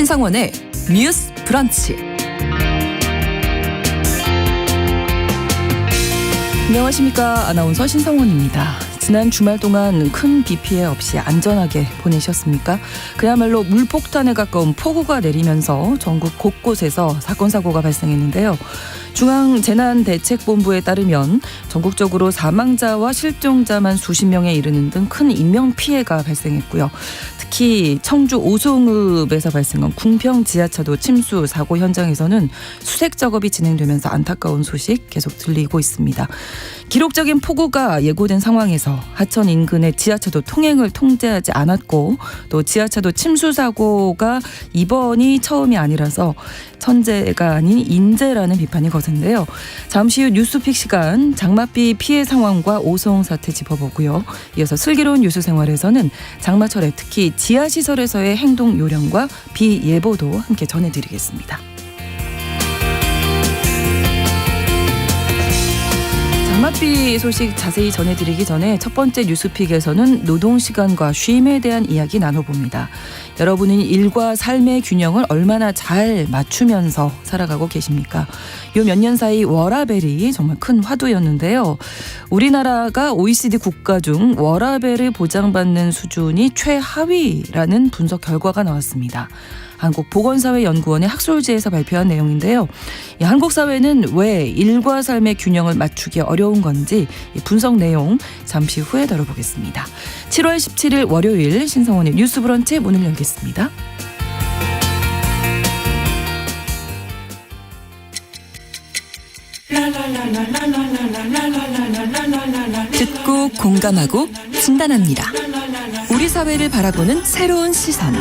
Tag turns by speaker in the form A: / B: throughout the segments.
A: 신성원의 뉴스 브런치. 안녕하십니까. 아나운서 신성원입니다. 지난 주말 동안 큰 비 피해 없이 안전하게 보내셨습니까? 그야말로 물폭탄에 가까운 폭우가 내리면서 전국 곳곳에서 사건 사고가 발생했는데요. 중앙재난대책본부에 따르면 전국적으로 사망자와 실종자만 수십 명에 이르는 등 큰 인명 피해가 발생했고요. 특히 청주 오송읍에서 발생한 궁평 지하차도 침수 사고 현장에서는 수색 작업이 진행되면서 안타까운 소식 계속 들리고 있습니다. 기록적인 폭우가 예고된 상황에서 하천 인근의 지하차도 통행을 통제하지 않았고 또 지하차도 침수 사고가 이번이 처음이 아니라서 천재가 아닌 인재라는 비판이 거센데요. 잠시 후 뉴스픽 시간 장맛비 피해 상황과 오송 사태 짚어보고요. 이어서 슬기로운 뉴스 생활에서는 장마철에 특히 지하시설에서의 행동 요령과 비 예보도 함께 전해드리겠습니다. 장맛비 소식 자세히 전해드리기 전에 첫 번째 뉴스픽에서는 노동시간과 쉼에 대한 이야기 나눠봅니다. 여러분은 일과 삶의 균형을 얼마나 잘 맞추면서 살아가고 계십니까? 요 몇 년 사이 워라밸이 정말 큰 화두였는데요. 우리나라가 OECD 국가 중 워라밸을 보장받는 수준이 최하위라는 분석 결과가 나왔습니다. 한국보건사회연구원의 학술지에서 발표한 내용인데요. 한국 사회는 왜 일과 삶의 균형을 맞추기 어려운 건지 분석 내용 잠시 후에 다뤄보겠습니다. 7월 17일 월요일 신성원의 뉴스 브런치 문을 열겠습니다. 듣고 공감하고 진단합니다. 우리 사회를 바라보는 새로운 시선.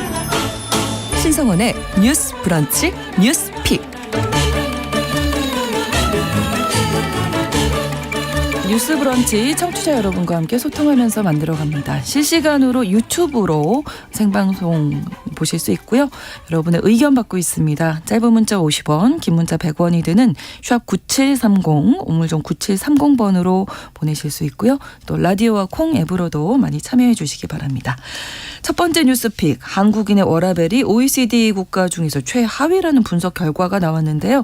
A: 신성원의 뉴스 브런치 뉴스픽. 뉴스 브런치 청취자 여러분과 함께 소통하면서 만들어갑니다. 실시간으로 유튜브로 생방송 보실 수 있고요. 여러분의 의견 받고 있습니다. 짧은 문자 50원, 긴 문자 100원이 드는 샵 9730, 우물정 9730번으로 보내실 수 있고요. 또 라디오와 콩 앱으로도 많이 참여해 주시기 바랍니다. 첫 번째 뉴스픽, 한국인의 워라밸이 OECD 국가 중에서 최하위라는 분석 결과가 나왔는데요.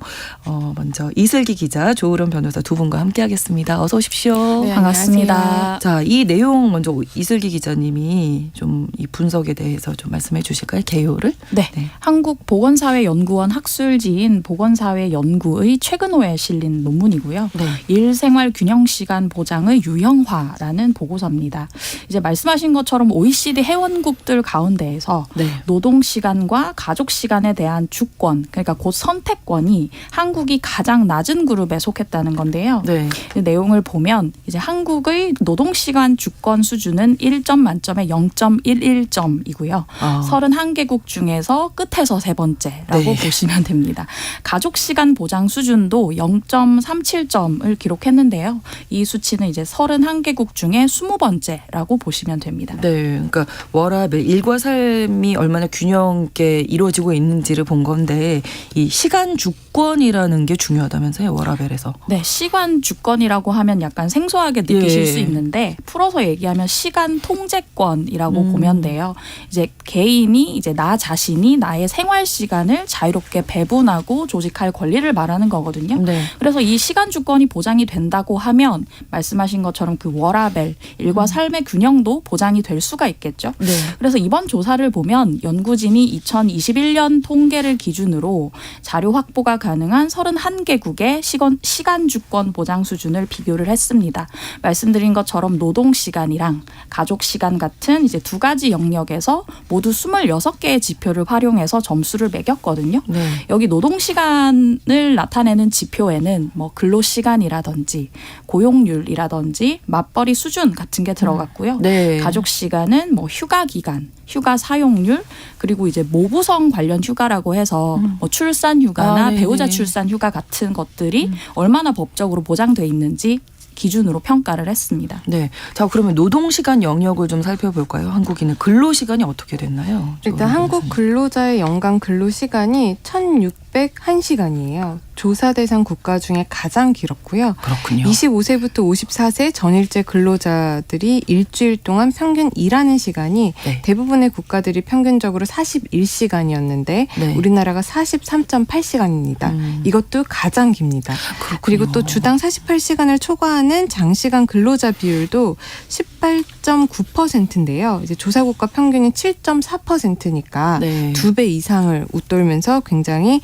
A: 먼저 이슬기 기자, 조으론 변호사 두 분과 함께하겠습니다. 어서 오십시오.
B: 네,
A: 반갑습니다.
B: 안녕하세요.
A: 자, 이 내용 먼저 이슬기 기자님이 좀 이 분석에 대해서 좀 말씀해 주실까요? 개요를?
B: 네. 한국보건사회연구원 학술지인 보건사회연구의 최근호에 실린 논문이고요.
A: 네.
B: 일생활 균형 시간 보장의 유형화라는 보고서입니다. 이제 말씀하신 것처럼 OECD 회원국들 가운데에서
A: 네.
B: 노동 시간과 가족 시간에 대한 주권, 그러니까 곧 선택권이 한국이 가장 낮은 그룹에 속했다는 건데요.
A: 네.
B: 이 내용을 보면 이제 한국의 노동 시간 주권 수준은 1점 만점에 0.11점이고요. 31개국 중에서 끝에서 세 번째라고
A: 네.
B: 보시면 됩니다. 가족 시간 보장 수준도 0.37점을 기록했는데요. 이 수치는 이제 31개국 중에 20번째라고 보시면 됩니다.
A: 네, 그러니까 워라밸, 일과 삶이 얼마나 균형 있게 이루어지고 있는지를 본 건데 이 시간 주권이라는 게 중요하다면서요, 워라밸에서.
B: 네, 시간 주권이라고 하면 약간 생소하게 느끼실
A: 예.
B: 수 있는데 풀어서 얘기하면 시간 통제권이라고 보면 돼요. 이제 개인이 이제 나 자신이 나의 생활 시간을 자유롭게 배분하고 조직할 권리를 말하는 거거든요.
A: 네.
B: 그래서 이 시간 주권이 보장이 된다고 하면 말씀하신 것처럼 그 워라밸, 일과 삶의 균형도 보장이 될 수가 있겠죠.
A: 네.
B: 그래서 이번 조사를 보면 연구진이 2021년 통계를 기준으로 자료 확보가 가능한 31개국의 시간 주권 보장 수준을 비교를 했습니다. 말씀드린 것처럼 노동 시간이랑 가족 시간 같은 이제 두 가지 영역에서 모두 26개의 지표를 활용해서 점수를 매겼거든요.
A: 네.
B: 여기 노동 시간을 나타내는 지표에는 뭐 근로 시간이라든지 고용률이라든지 맞벌이 수준 같은 게 들어갔고요.
A: 네.
B: 가족 시간은 뭐 휴가 기간, 휴가 사용률, 그리고 이제 모부성 관련 휴가라고 해서 뭐 출산 휴가나
A: 네네.
B: 배우자 출산 휴가 같은 것들이 얼마나 법적으로 보장돼 있는지 기준으로 평가를 했습니다.
A: 네. 자, 그러면 노동시간 영역을 좀 살펴볼까요? 한국인은 근로시간이 어떻게 됐나요?
C: 일단 한국 근로자의 연간 근로시간이 1,600 601시간이에요. 조사 대상 국가 중에 가장 길었고요.
A: 그렇군요.
C: 25세부터 54세 전일제 근로자들이 일주일 동안 평균 일하는 시간이
A: 네.
C: 대부분의 국가들이 평균적으로 41시간이었는데
A: 네.
C: 우리나라가 43.8시간입니다. 이것도 가장 깁니다.
A: 그렇군요.
C: 그리고 또 주당 48시간을 초과하는 장시간 근로자 비율도 18.9%인데요. 이제 조사국가 평균이 7.4%니까
A: 네.
C: 2배 이상을 웃돌면서 굉장히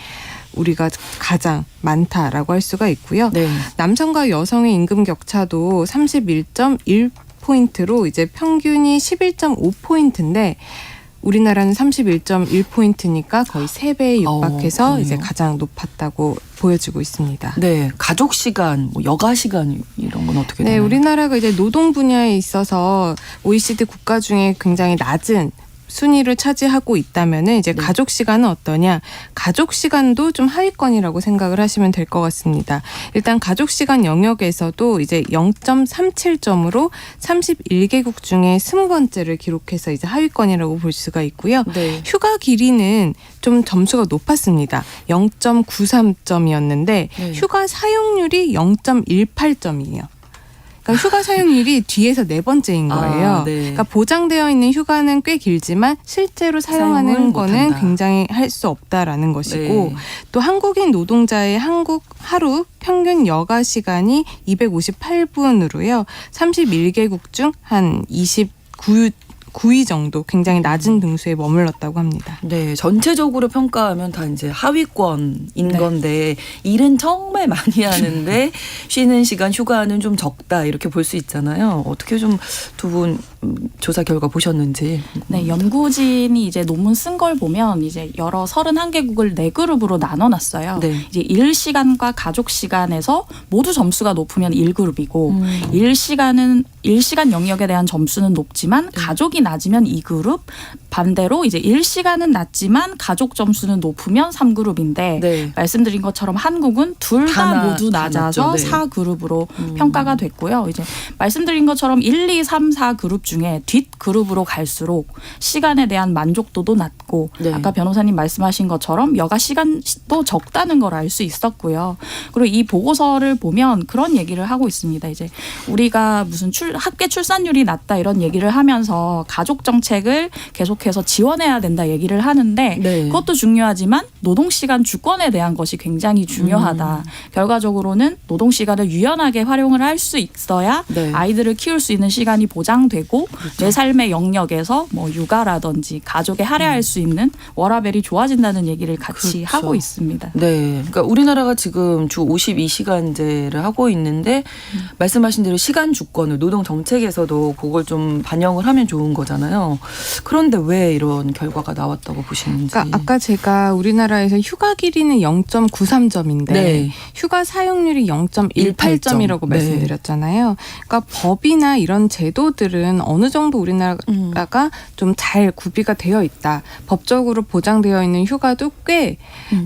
C: 우리가 가장 많다라고 할 수가 있고요.
A: 네.
C: 남성과 여성의 임금 격차도 31.1포인트로 이제 평균이 11.5포인트인데 우리나라는 31.1포인트니까 거의 3배에 육박해서
A: 그러네요.
C: 이제 가장 높았다고 보여지고 있습니다.
A: 네, 가족 시간, 뭐 여가 시간 이런 건 어떻게
C: 네,
A: 되나요?
C: 우리나라가 이제 노동 분야에 있어서 OECD 국가 중에 굉장히 낮은 순위를 차지하고 있다면은 이제
A: 네.
C: 가족 시간은 어떠냐? 가족 시간도 좀 하위권이라고 생각을 하시면 될 것 같습니다. 일단 가족 시간 영역에서도 이제 0.37점으로 31개국 중에 20번째를 기록해서 이제 하위권이라고 볼 수가 있고요.
A: 네.
C: 휴가 길이는 좀 점수가 높았습니다. 0.93점이었는데
A: 네.
C: 휴가 사용률이 0.18점이에요. 그러니까 휴가 사용률이 뒤에서 4번째인 거예요.
A: 아, 네.
C: 그러니까 보장되어 있는 휴가는 꽤 길지만 실제로 사용하는
A: 사용을
C: 거는
A: 못한다.
C: 굉장히 할 수 없다라는 것이고
A: 네.
C: 또 한국인 노동자의 한국 하루 평균 여가 시간이 258분으로요. 31개국 중 한 29위 정도 굉장히 낮은 등수에 머물렀다고 합니다.
A: 네, 전체적으로 평가하면 다 이제 하위권인
C: 네.
A: 건데 일은 정말 많이 하는데 쉬는 시간 휴가는 좀 적다 이렇게 볼 수 있잖아요. 어떻게 좀 두 분 조사 결과 보셨는지.
B: 네, 연구진이 이제 논문 쓴 걸 보면 이제 여러 31개국을 4그룹으로 나눠놨어요.
A: 네.
B: 이제 일 시간과 가족 시간에서 모두 점수가 높으면 1그룹이고 일 시간 영역에 대한 점수는 높지만 가족이 낮으면 2그룹, 반대로 이제 일 시간은 낮지만 가족 점수는 높으면 3그룹인데
A: 네.
B: 말씀드린 것처럼 한국은 둘 다 모두
A: 다
B: 낮아서
A: 낮죠. 네.
B: 4그룹으로 평가가 됐고요. 이제 말씀드린 것처럼 1, 2, 3, 4그룹 중에 뒷그룹으로 갈수록 시간에 대한 만족도도 낮고
A: 네.
B: 아까 변호사님 말씀하신 것처럼 여가 시간도 적다는 걸 알 수 있었고요. 그리고 이 보고서를 보면 그런 얘기를 하고 있습니다. 이제 우리가 무슨 합계 출산율이 낮다 이런 얘기를 하면서 가족 정책을 계속해서 지원해야 된다 얘기를 하는데
A: 네.
B: 그것도 중요하지만 노동시간 주권에 대한 것이 굉장히 중요하다. 결과적으로는 노동시간을 유연하게 활용을 할 수 있어야
A: 네.
B: 아이들을 키울 수 있는 시간이 보장되고 내 삶의 영역에서 뭐 육아라든지 가족에 할애할 수 있는 워라밸이 좋아진다는 얘기를 같이
A: 그렇죠.
B: 하고 있습니다.
A: 네, 그러니까 우리나라가 지금 주 52시간제를 하고 있는데 말씀하신 대로 시간 주권을 노동 정책에서도 그걸 좀 반영을 하면 좋은 거잖아요. 그런데 왜 이런 결과가 나왔다고 보시는지.
C: 그러니까 아까 제가 우리나라에서 휴가 길이는 0.93점인데
A: 네.
C: 휴가 사용률이 0.18점이라고
A: 네.
C: 말씀드렸잖아요. 그러니까 법이나 이런 제도들은 어느 정도 우리나라가 좀 잘 구비가 되어 있다. 법적으로 보장되어 있는 휴가도 꽤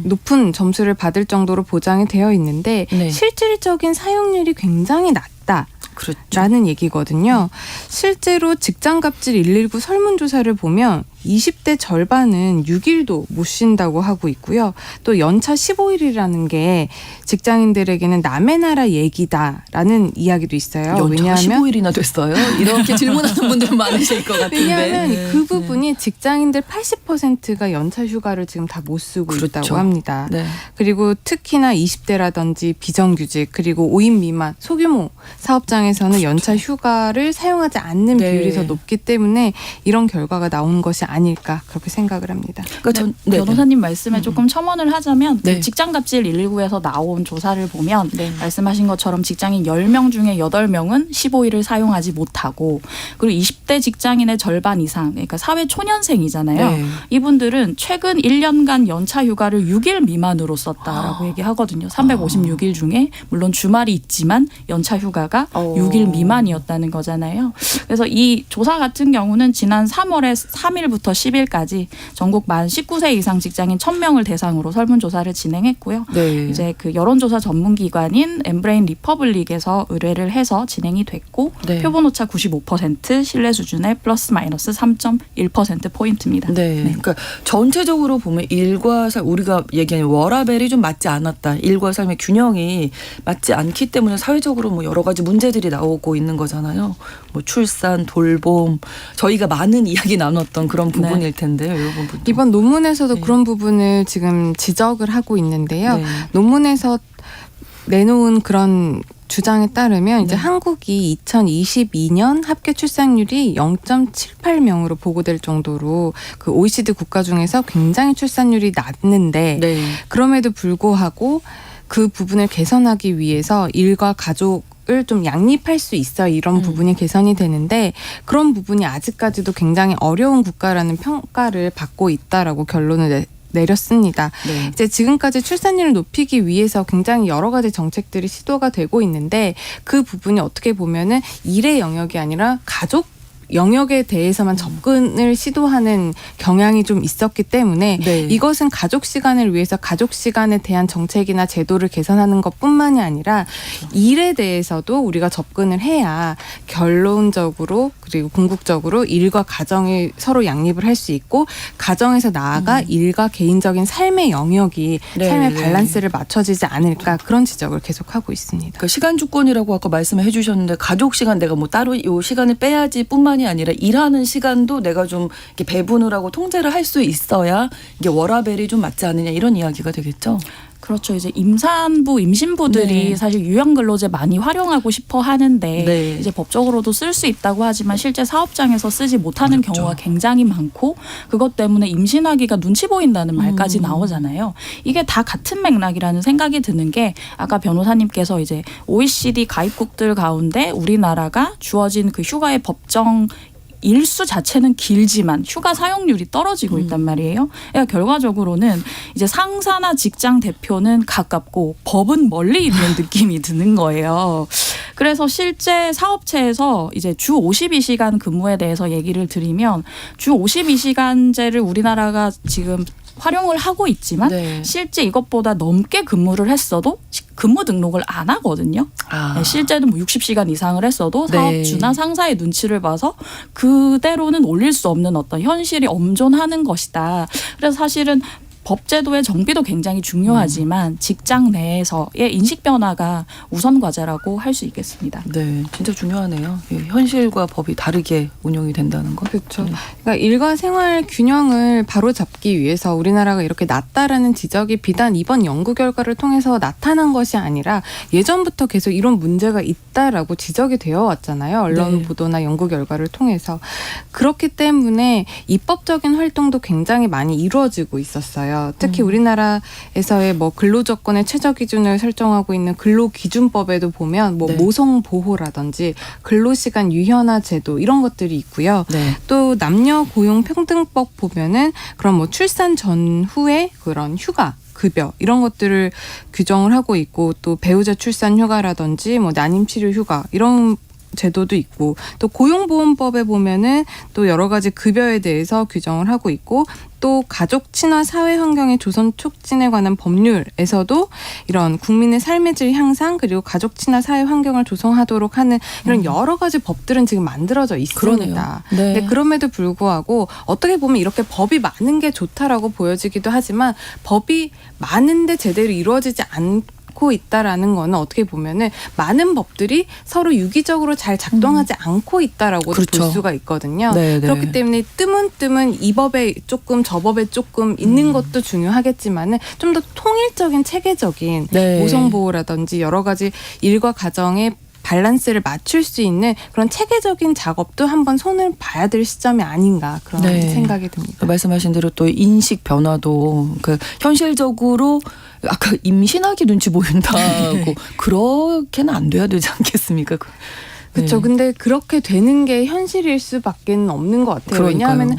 C: 높은 점수를 받을 정도로 보장이 되어 있는데
A: 네.
C: 실질적인 사용률이 굉장히 낮다.
A: 그렇죠.
C: 라는 얘기거든요. 실제로 직장갑질 119 설문조사를 보면 20대 절반은 6일도 못 쉰다고 하고 있고요. 또 연차 15일이라는 게 직장인들에게는 남의 나라 얘기다라는 이야기도 있어요.
A: 연차가
C: 왜냐하면
A: 15일이나 됐어요? 이렇게 질문하는 분들 많으실 것 같은데.
C: 왜냐하면
A: 네.
C: 그 부분이 직장인들 80%가 연차 휴가를 지금 다 못 쓰고
A: 그렇죠.
C: 있다고 합니다.
A: 네.
C: 그리고 특히나 20대라든지 비정규직 그리고 5인 미만 소규모 사업장에서는 연차 휴가를 사용하지 않는
A: 네.
C: 비율이 더 높기 때문에 이런 결과가 나온 것이 아닐까 그렇게 생각을 합니다.
A: 그러니까
B: 네, 변호사님 말씀에 조금 첨언을 하자면
A: 네.
B: 그 직장갑질 119에서 나온 조사를 보면
A: 네.
B: 말씀하신 것처럼 직장인 10명 중에 8명은 15일을 사용하지 못하고 그리고 20대 직장인의 절반 이상 그러니까 사회 초년생이잖아요.
A: 네.
B: 이분들은 최근 1년간 연차 휴가를 6일 미만으로 썼다라고 얘기하거든요. 356일 중에 물론 주말이 있지만 연차 휴가가 6일 미만이었다는 거잖아요. 그래서 이 조사 같은 경우는 지난 3월에 3일부터 9일부터 10일까지 전국 만 19세 이상 직장인 1,000명을 대상으로 설문조사를 진행했고요.
A: 네.
B: 이제 그 여론조사 전문기관인 엠브레인 리퍼블릭에서 의뢰를 해서 진행이 됐고
A: 네.
B: 표본오차 95% 신뢰 수준의 플러스 마이너스 3.1% 포인트입니다.
A: 네. 그러니까 전체적으로 보면 일과 삶, 우리가 얘기하는 워라밸이 좀 맞지 않았다. 일과 삶의 균형이 맞지 않기 때문에 사회적으로 뭐 여러 가지 문제들이 나오고 있는 거잖아요. 뭐 출산, 돌봄, 저희가 많은 이야기 나눴던 그런 부분일 텐데요. 이 부분도.
C: 이번 논문에서도
A: 네.
C: 그런 부분을 지금 지적을 하고 있는데요.
A: 네.
C: 논문에서 내놓은 그런 주장에 따르면 이제
A: 네.
C: 한국이 2022년 합계 출산율이 0.78명으로 보고될 정도로 그 OECD 국가 중에서 굉장히 출산율이 낮는데
A: 네.
C: 그럼에도 불구하고 그 부분을 개선하기 위해서 일과 가족을 좀 양립할 수 있어 이런 부분이 개선이 되는데 그런 부분이 아직까지도 굉장히 어려운 국가라는 평가를 받고 있다라고 결론을 내렸습니다.
A: 네.
C: 이제 지금까지 출산율을 높이기 위해서 굉장히 여러 가지 정책들이 시도가 되고 있는데 그 부분이 어떻게 보면은 일의 영역이 아니라 가족 영역에 대해서만 접근을 시도하는 경향이 좀 있었기 때문에
A: 네.
C: 이것은 가족 시간을 위해서 가족 시간에 대한 정책이나 제도를 개선하는 것뿐만이 아니라 일에 대해서도 우리가 접근을 해야 결론적으로 그리고 궁극적으로 일과 가정이 서로 양립을 할 수 있고 가정에서 나아가 일과 개인적인 삶의 영역이
A: 네,
C: 삶의
A: 네.
C: 밸런스를 맞춰지지 않을까 그런 지적을 계속하고 있습니다.
A: 그러니까 시간 주권이라고 아까 말씀해 주셨는데 가족 시간 내가 뭐 따로 요 시간을 빼야지뿐만이 아니라 일하는 시간도 내가 좀 이렇게 배분을 하고 통제를 할 수 있어야 이게 워라밸이 좀 맞지 않느냐 이런 이야기가 되겠죠.
B: 그렇죠. 이제 임산부, 임신부들이
A: 네.
B: 사실 유연근로제 많이 활용하고 싶어 하는데
A: 네.
B: 이제 법적으로도 쓸 수 있다고 하지만 실제 사업장에서 쓰지 못하는
A: 어렵죠.
B: 경우가 굉장히 많고 그것 때문에 임신하기가 눈치 보인다는 말까지 나오잖아요. 이게 다 같은 맥락이라는 생각이 드는 게 아까 변호사님께서 이제 OECD 가입국들 가운데 우리나라가 주어진 그 휴가의 법정 일수 자체는 길지만 휴가 사용률이 떨어지고 있단 말이에요. 그러니까 결과적으로는 이제 상사나 직장 대표는 가깝고 법은 멀리 있는 느낌이 드는 거예요. 그래서 실제 사업체에서 이제 주 52시간 근무에 대해서 얘기를 드리면 주 52시간제를 우리나라가 지금 활용을 하고 있지만
A: 네.
B: 실제 이것보다 넘게 근무를 했어도 근무 등록을 안 하거든요.
A: 아.
B: 실제는 뭐 60시간 이상을 했어도
A: 네.
B: 사업주나 상사의 눈치를 봐서 그대로는 올릴 수 없는 어떤 현실이 엄존하는 것이다. 그래서 사실은 법제도의 정비도 굉장히 중요하지만 직장 내에서의 인식 변화가 우선 과제라고 할 수 있겠습니다.
A: 네, 진짜 중요하네요. 예, 현실과 법이 다르게 운영이 된다는 거.
C: 그렇죠. 그러니까 일과 생활 균형을 바로잡기 위해서 우리나라가 이렇게 낮다라는 지적이 비단 이번 연구 결과를 통해서 나타난 것이 아니라 예전부터 계속 이런 문제가 있다라고 지적이 되어 왔잖아요. 언론
A: 네.
C: 보도나 연구 결과를 통해서. 그렇기 때문에 입법적인 활동도 굉장히 많이 이루어지고 있었어요. 특히 우리나라에서의 뭐 근로조건의 최저 기준을 설정하고 있는 근로기준법에도 보면 뭐
A: 네.
C: 모성 보호라든지 근로시간 유연화 제도 이런 것들이 있고요.
A: 네.
C: 또 남녀 고용 평등법 보면은 그런 뭐 출산 전후에 그런 휴가 급여 이런 것들을 규정을 하고 있고 또 배우자 출산 휴가라든지 뭐 난임 치료 휴가 이런 제도도 있고 또 고용보험법에 보면은 또 여러 가지 급여에 대해서 규정을 하고 있고 또 가족 친화 사회 환경의 조성 촉진에 관한 법률에서도 이런 국민의 삶의 질 향상 그리고 가족 친화 사회 환경을 조성하도록 하는 이런 여러 가지 법들은 지금 만들어져 있습니다.
A: 그러네요. 네.
C: 근데 그럼에도 불구하고 어떻게 보면 이렇게 법이 많은 게 좋다라고 보여지기도 하지만 법이 많은데 제대로 이루어지지 않고 있다라는 거는 어떻게 보면은 많은 법들이 서로 유기적으로 잘 작동하지 않고 있다라고
A: 그렇죠.
C: 볼 수가 있거든요.
A: 네, 네.
C: 그렇기 때문에 뜨문뜨문 이 법에 조금 저 법에 조금 있는 것도 중요하겠지만은 좀 더 통일적인 체계적인
A: 네.
C: 모성보호라든지 여러 가지 일과 가정의 밸런스를 맞출 수 있는 그런 체계적인 작업도 한번 손을 봐야 될 시점이 아닌가 그런
A: 네.
C: 생각이 듭니다.
A: 말씀하신 대로 또 인식 변화도 그 현실적으로 아까 임신하기 눈치 보인다고 그렇게는 안 돼야 되지 않겠습니까?
C: 그렇죠.
A: 네.
C: 근데 그렇게 되는 게 현실일 수밖에 없는 것 같아요.
A: 그러니까요.
C: 왜냐하면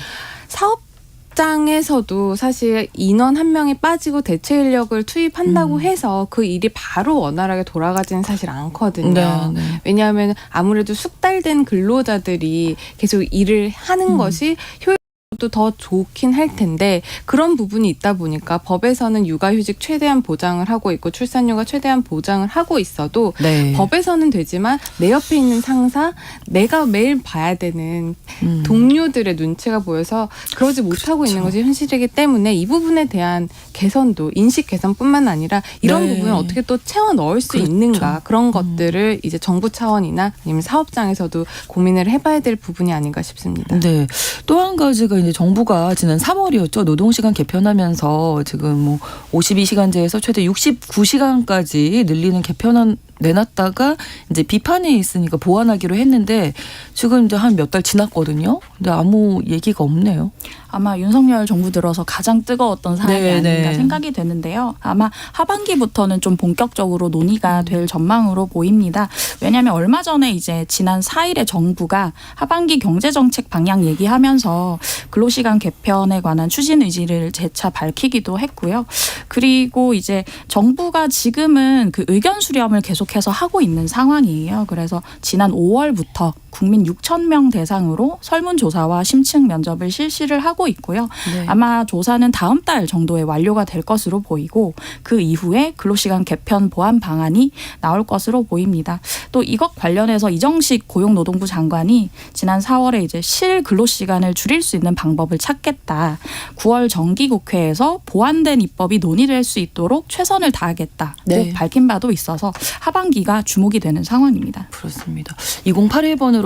C: 사업장에서도 사실 인원 한 명이 빠지고 대체 인력을 투입한다고 해서 그 일이 바로 원활하게 돌아가지는 사실 않거든요.
A: 네, 네.
C: 왜냐하면 아무래도 숙달된 근로자들이 계속 일을 하는 것이 효율 더 좋긴 할 텐데 그런 부분이 있다 보니까 법에서는 육아휴직 최대한 보장을 하고 있고 출산휴가 최대한 보장을 하고 있어도
A: 네.
C: 법에서는 되지만 내 옆에 있는 상사, 내가 매일 봐야 되는 동료들의 눈치가 보여서 그러지 못하고 있는 것이 현실이기 때문에 이 부분에 대한 개선도 인식 개선뿐만 아니라 이런
A: 네.
C: 부분을 어떻게 또 채워 넣을 수
A: 그렇죠.
C: 있는가 그런 것들을 이제 정부 차원이나 아니면 사업장에서도 고민을 해봐야 될 부분이 아닌가 싶습니다.
A: 네. 또 한 가지가 이제 정부가 지난 3월이었죠. 노동시간 개편하면서 지금 뭐 52시간제에서 최대 69시간까지 늘리는 개편안 내놨다가 이제 비판이 있으니까 보완하기로 했는데 지금 이제 한 몇 달 지났거든요. 근데 아무 얘기가 없네요.
B: 아마 윤석열 정부 들어서 가장 뜨거웠던 사안이
A: 네,
B: 아닌가
A: 네.
B: 생각이 되는데요. 아마 하반기부터는 좀 본격적으로 논의가 될 전망으로 보입니다. 왜냐하면 얼마 전에 이제 지난 4일에 정부가 하반기 경제정책 방향 얘기하면서 근로시간 개편에 관한 추진 의지를 재차 밝히기도 했고요. 그리고 이제 정부가 지금은 그 의견 수렴을 계속해서 하고 있는 상황이에요. 그래서 지난 5월부터 국민 6천 명 대상으로 설문조사와 심층 면접을 실시를 하고 있고요.
A: 네.
B: 아마 조사는 다음 달 정도에 완료가 될 것으로 보이고 그 이후에 근로시간 개편 보완 방안이 나올 것으로 보입니다. 또 이것 관련해서 이정식 고용노동부 장관이 지난 4월에 이제 실 근로시간을 줄일 수 있는 방법을 찾겠다. 9월 정기국회에서 보완된 입법이 논의될 수 있도록 최선을 다하겠다고
A: 네.
B: 밝힌 바도 있어서 하반기가 주목이 되는 상황입니다.
A: 그렇습니다. 2081번으로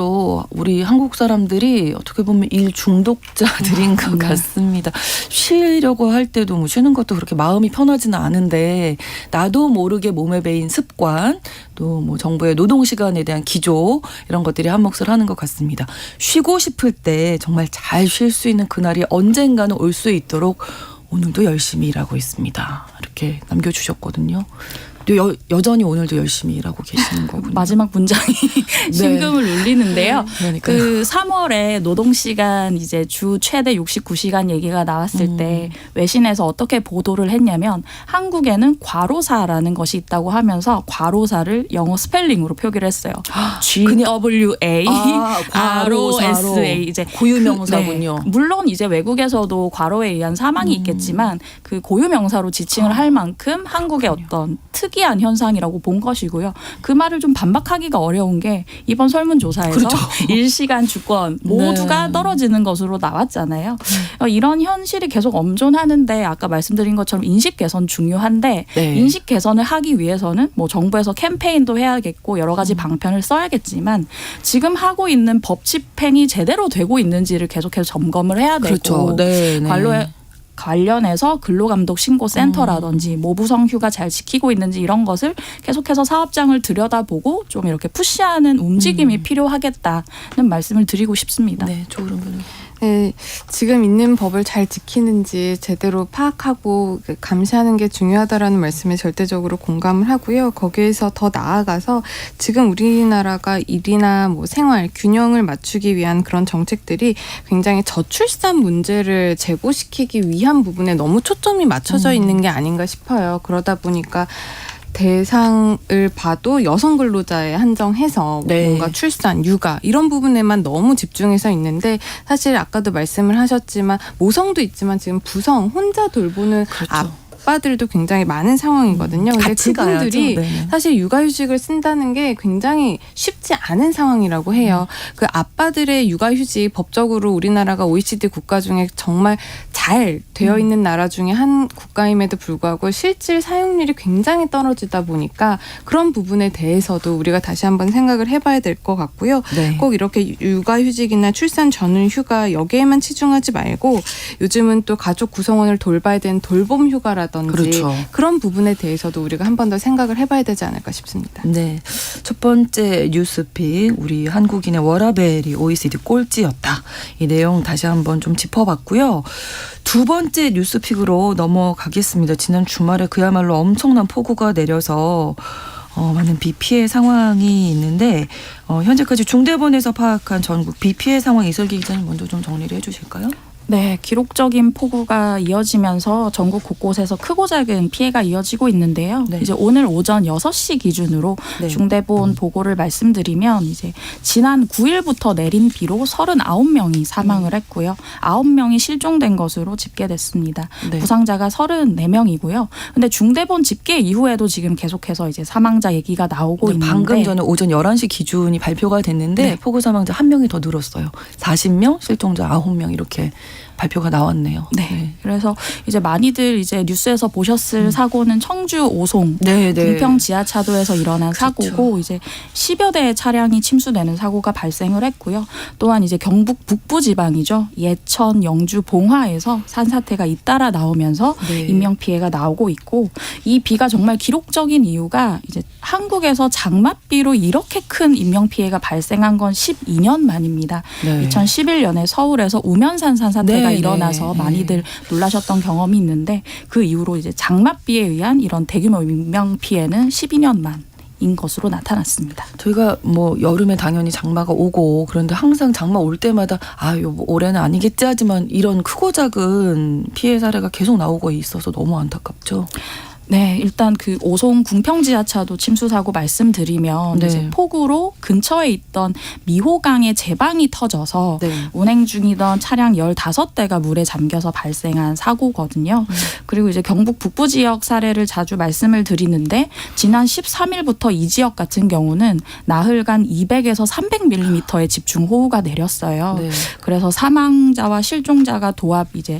A: 우리 한국 사람들이 어떻게 보면 일 중독자들인 것 같습니다. 쉬려고 할 때도 뭐 쉬는 것도 그렇게 마음이 편하지는 않은데 나도 모르게 몸에 배인 습관 또 뭐 정부의 노동시간에 대한 기조 이런 것들이 한 몫을 하는 것 같습니다. 쉬고 싶을 때 정말 잘 쉴 수 있는 그날이 언젠가는 올 수 있도록 오늘도 열심히 일하고 있습니다. 이렇게 남겨주셨거든요. 또 여전히 오늘도 열심히 일하고 계시는 거군요.
B: 마지막 문장이 심금을 울리는데요.
A: 그러니까요.
B: 그 3월에 노동시간 이제 주 최대 69시간 얘기가 나왔을 때 외신에서 어떻게 보도를 했냐면 한국에는 과로사라는 것이 있다고 하면서 과로사를 영어 스펠링으로 표기를 했어요. GWA ROSA 이제
A: 고유명사군요.
B: 네. 물론 이제 외국에서도 과로에 의한 사망이 있겠지만 그 고유명사로 지칭을 할 만큼 한국의 어떤 특이한 현상이라고 본 것이고요. 그 말을 좀 반박하기가 어려운 게 이번 설문조사에서
A: 그렇죠.
B: 일시간 주권 모두가
A: 네.
B: 떨어지는 것으로 나왔잖아요. 이런 현실이 계속 엄존하는데 아까 말씀드린 것처럼 인식 개선 중요한데
A: 네.
B: 인식 개선을 하기 위해서는 뭐 정부에서 캠페인도 해야겠고 여러 가지 방편을 써야겠지만 지금 하고 있는 법 집행이 제대로 되고 있는지를 계속해서 점검을 해야 되고
A: 그렇죠. 네, 네.
B: 관련해서 근로감독 신고센터라든지 모부성 휴가 잘 지키고 있는지 이런 것을 계속해서 사업장을 들여다보고 좀 이렇게 푸시하는 움직임이 필요하겠다는 말씀을 드리고 싶습니다.
A: 네, 조으름 변호사.
C: 네, 지금 있는 법을 잘 지키는지 제대로 파악하고 감시하는 게 중요하다라는 말씀에 절대적으로 공감을 하고요. 거기에서 더 나아가서 지금 우리나라가 일이나 뭐 생활 균형을 맞추기 위한 그런 정책들이 굉장히 저출산 문제를 제고시키기 위한 부분에 너무 초점이 맞춰져 있는 게 아닌가 싶어요. 그러다 보니까 대상을 봐도 여성 근로자에 한정해서
A: 네.
C: 뭔가 출산, 육아 이런 부분에만 너무 집중해서 있는데 사실 아까도 말씀을 하셨지만 모성도 있지만 지금 부성 혼자 돌보는
A: 그렇죠.
C: 아빠들도 굉장히 많은 상황이거든요. 근데
A: 같이
C: 그분들이
A: 가야죠. 네네.
C: 사실 육아휴직을 쓴다는 게 굉장히 쉽지 않은 상황이라고 해요. 그 아빠들의 육아휴직 법적으로 우리나라가 OECD 국가 중에 정말 잘 되어 있는 나라 중에 한 국가임에도 불구하고 실질 사용률이 굉장히 떨어지다 보니까 그런 부분에 대해서도 우리가 다시 한번 생각을 해봐야 될 것 같고요.
A: 네.
C: 꼭 이렇게 육아휴직이나 출산 전후 휴가 여기에만 치중하지 말고 요즘은 또 가족 구성원을 돌봐야 되는 돌봄 휴가라든지
A: 그렇죠.
C: 그런 부분에 대해서도 우리가 한 번 더 생각을 해봐야 되지 않을까 싶습니다.
A: 네. 첫 번째 뉴스픽 우리 한국인의 워라밸이 OECD 꼴찌였다. 이 내용 다시 한번 좀 짚어봤고요. 두 번째 뉴스픽으로 넘어가겠습니다. 지난 주말에 그야말로 엄청난 폭우가 내려서 많은 비 피해 상황이 있는데 현재까지 중대본에서 파악한 전국 비 피해 상황 이설기 기자님 먼저 좀 정리를 해주실까요?
B: 네, 기록적인 폭우가 이어지면서 전국 곳곳에서 크고 작은 피해가 이어지고 있는데요.
A: 네.
B: 이제 오늘 오전 6시 기준으로
A: 네.
B: 중대본 보고를 말씀드리면 이제 지난 9일부터 내린 비로 39명이 사망을 했고요. 9명이 실종된 것으로 집계됐습니다.
A: 네.
B: 부상자가 34명이고요. 근데 중대본 집계 이후에도 지금 계속해서 이제 사망자 얘기가 나오고 있는데
A: 방금 전에 오전 11시 기준이 발표가 됐는데
B: 네.
A: 폭우 사망자 1명이 더 늘었어요. 40명, 실종자 9명 이렇게 발표가 나왔네요.
B: 네. 그래서 이제 많이들 이제 뉴스에서 보셨을 사고는 청주 오송
A: 네, 네.
B: 궁평 지하차도에서 일어난 사고고 이제 10여 대의 차량이 침수되는 사고가 발생을 했고요. 또한 이제 경북 북부 지방이죠. 예천, 영주, 봉화에서 산사태가 잇따라 나오면서
A: 네.
B: 인명 피해가 나오고 있고 이 비가 정말 기록적인 이유가 이제 한국에서 장맛비로 이렇게 큰 인명 피해가 발생한 건 12년 만입니다.
A: 네.
B: 2011년에 서울에서 우면산 산사태가
A: 네,
B: 일어나서
A: 네.
B: 많이들 놀라셨던 경험이 있는데 그 이후로 이제 장맛비에 의한 이런 대규모 인명 피해는 12년 만인 것으로 나타났습니다.
A: 저희가 뭐 여름에 당연히 장마가 오고 그런데 항상 장마 올 때마다 뭐 올해는 아니겠지 하지만 이런 크고 작은 피해 사례가 계속 나오고 있어서 너무 안타깝죠.
B: 네, 일단 그 오송 궁평 지하차도 침수 사고 말씀드리면
A: 네.
B: 이제 폭우로 근처에 있던 미호강의 제방이 터져서
A: 네.
B: 운행 중이던 차량 15대가 물에 잠겨서 발생한 사고거든요. 그리고 이제 경북 북부 지역 사례를 자주 말씀을 드리는데 지난 13일부터 이 지역 같은 경우는 나흘간 200에서 300mm의 집중호우가 내렸어요.
A: 네.
B: 그래서 사망자와 실종자가 도합 이제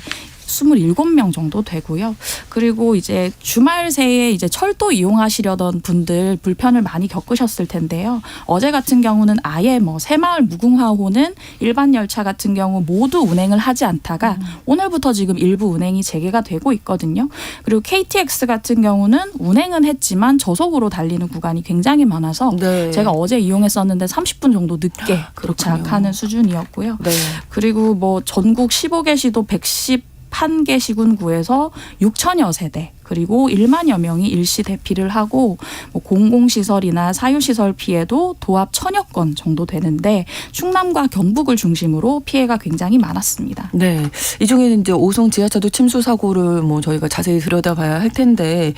B: 27명 정도 되고요. 그리고 이제 주말 새에 이제 철도 이용하시려던 분들 불편을 많이 겪으셨을 텐데요. 어제 같은 경우는 아예 뭐 새마을 무궁화호는 일반 열차 같은 경우 모두 운행을 하지 않다가 오늘부터 지금 일부 운행이 재개가 되고 있거든요. 그리고 KTX 같은 경우는 운행은 했지만 저속으로 달리는 구간이 굉장히 많아서
A: 네.
B: 제가 어제 이용했었는데 30분 정도 늦게
A: 그렇군요.
B: 도착하는 수준이었고요.
A: 네.
B: 그리고 뭐 전국 15개 시도 111개 시군구에서 6천여 세대 그리고 1만여 명이 일시 대피를 하고 뭐 공공시설이나 사유시설 피해도 도합 1000여 건 정도 되는데 충남과 경북을 중심으로 피해가 굉장히 많았습니다.
A: 네. 이 중에는 이제 오송 지하차도 침수 사고를 뭐 저희가 자세히 들여다봐야 할 텐데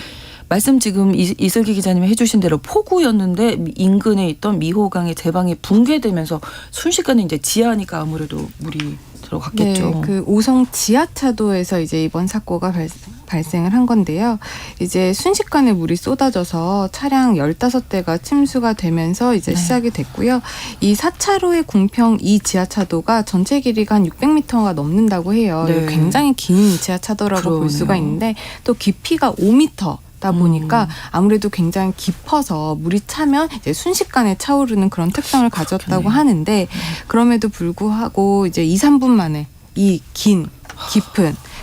A: 말씀 지금 이슬기 기자님이 해주신 대로 폭우였는데 인근에 있던 미호강의 제방이 붕괴되면서 순식간에 이제 지하니까 아무래도 물이 들어갔겠죠.
C: 네, 그 오송 지하차도에서 이제 이번 사고가 발생을 한 건데요. 이제 순식간에 물이 쏟아져서 차량 15대가 침수가 되면서 이제
A: 네.
C: 시작이 됐고요. 이 4차로의 궁평 이 지하차도가 전체 길이가 한 600m가 넘는다고 해요.
A: 네.
C: 굉장히 긴 지하차도라고
A: 그러네요.
C: 볼 수가 있는데 또 깊이가 5m. 다 보니까 아무래도 굉장히 깊어서 물이 차면 이제 순식간에 차오르는 그런 특성을 가졌다고
A: 그렇겠네요.
C: 하는데 그럼에도 불구하고 이제 2, 3분 만에 이 깊은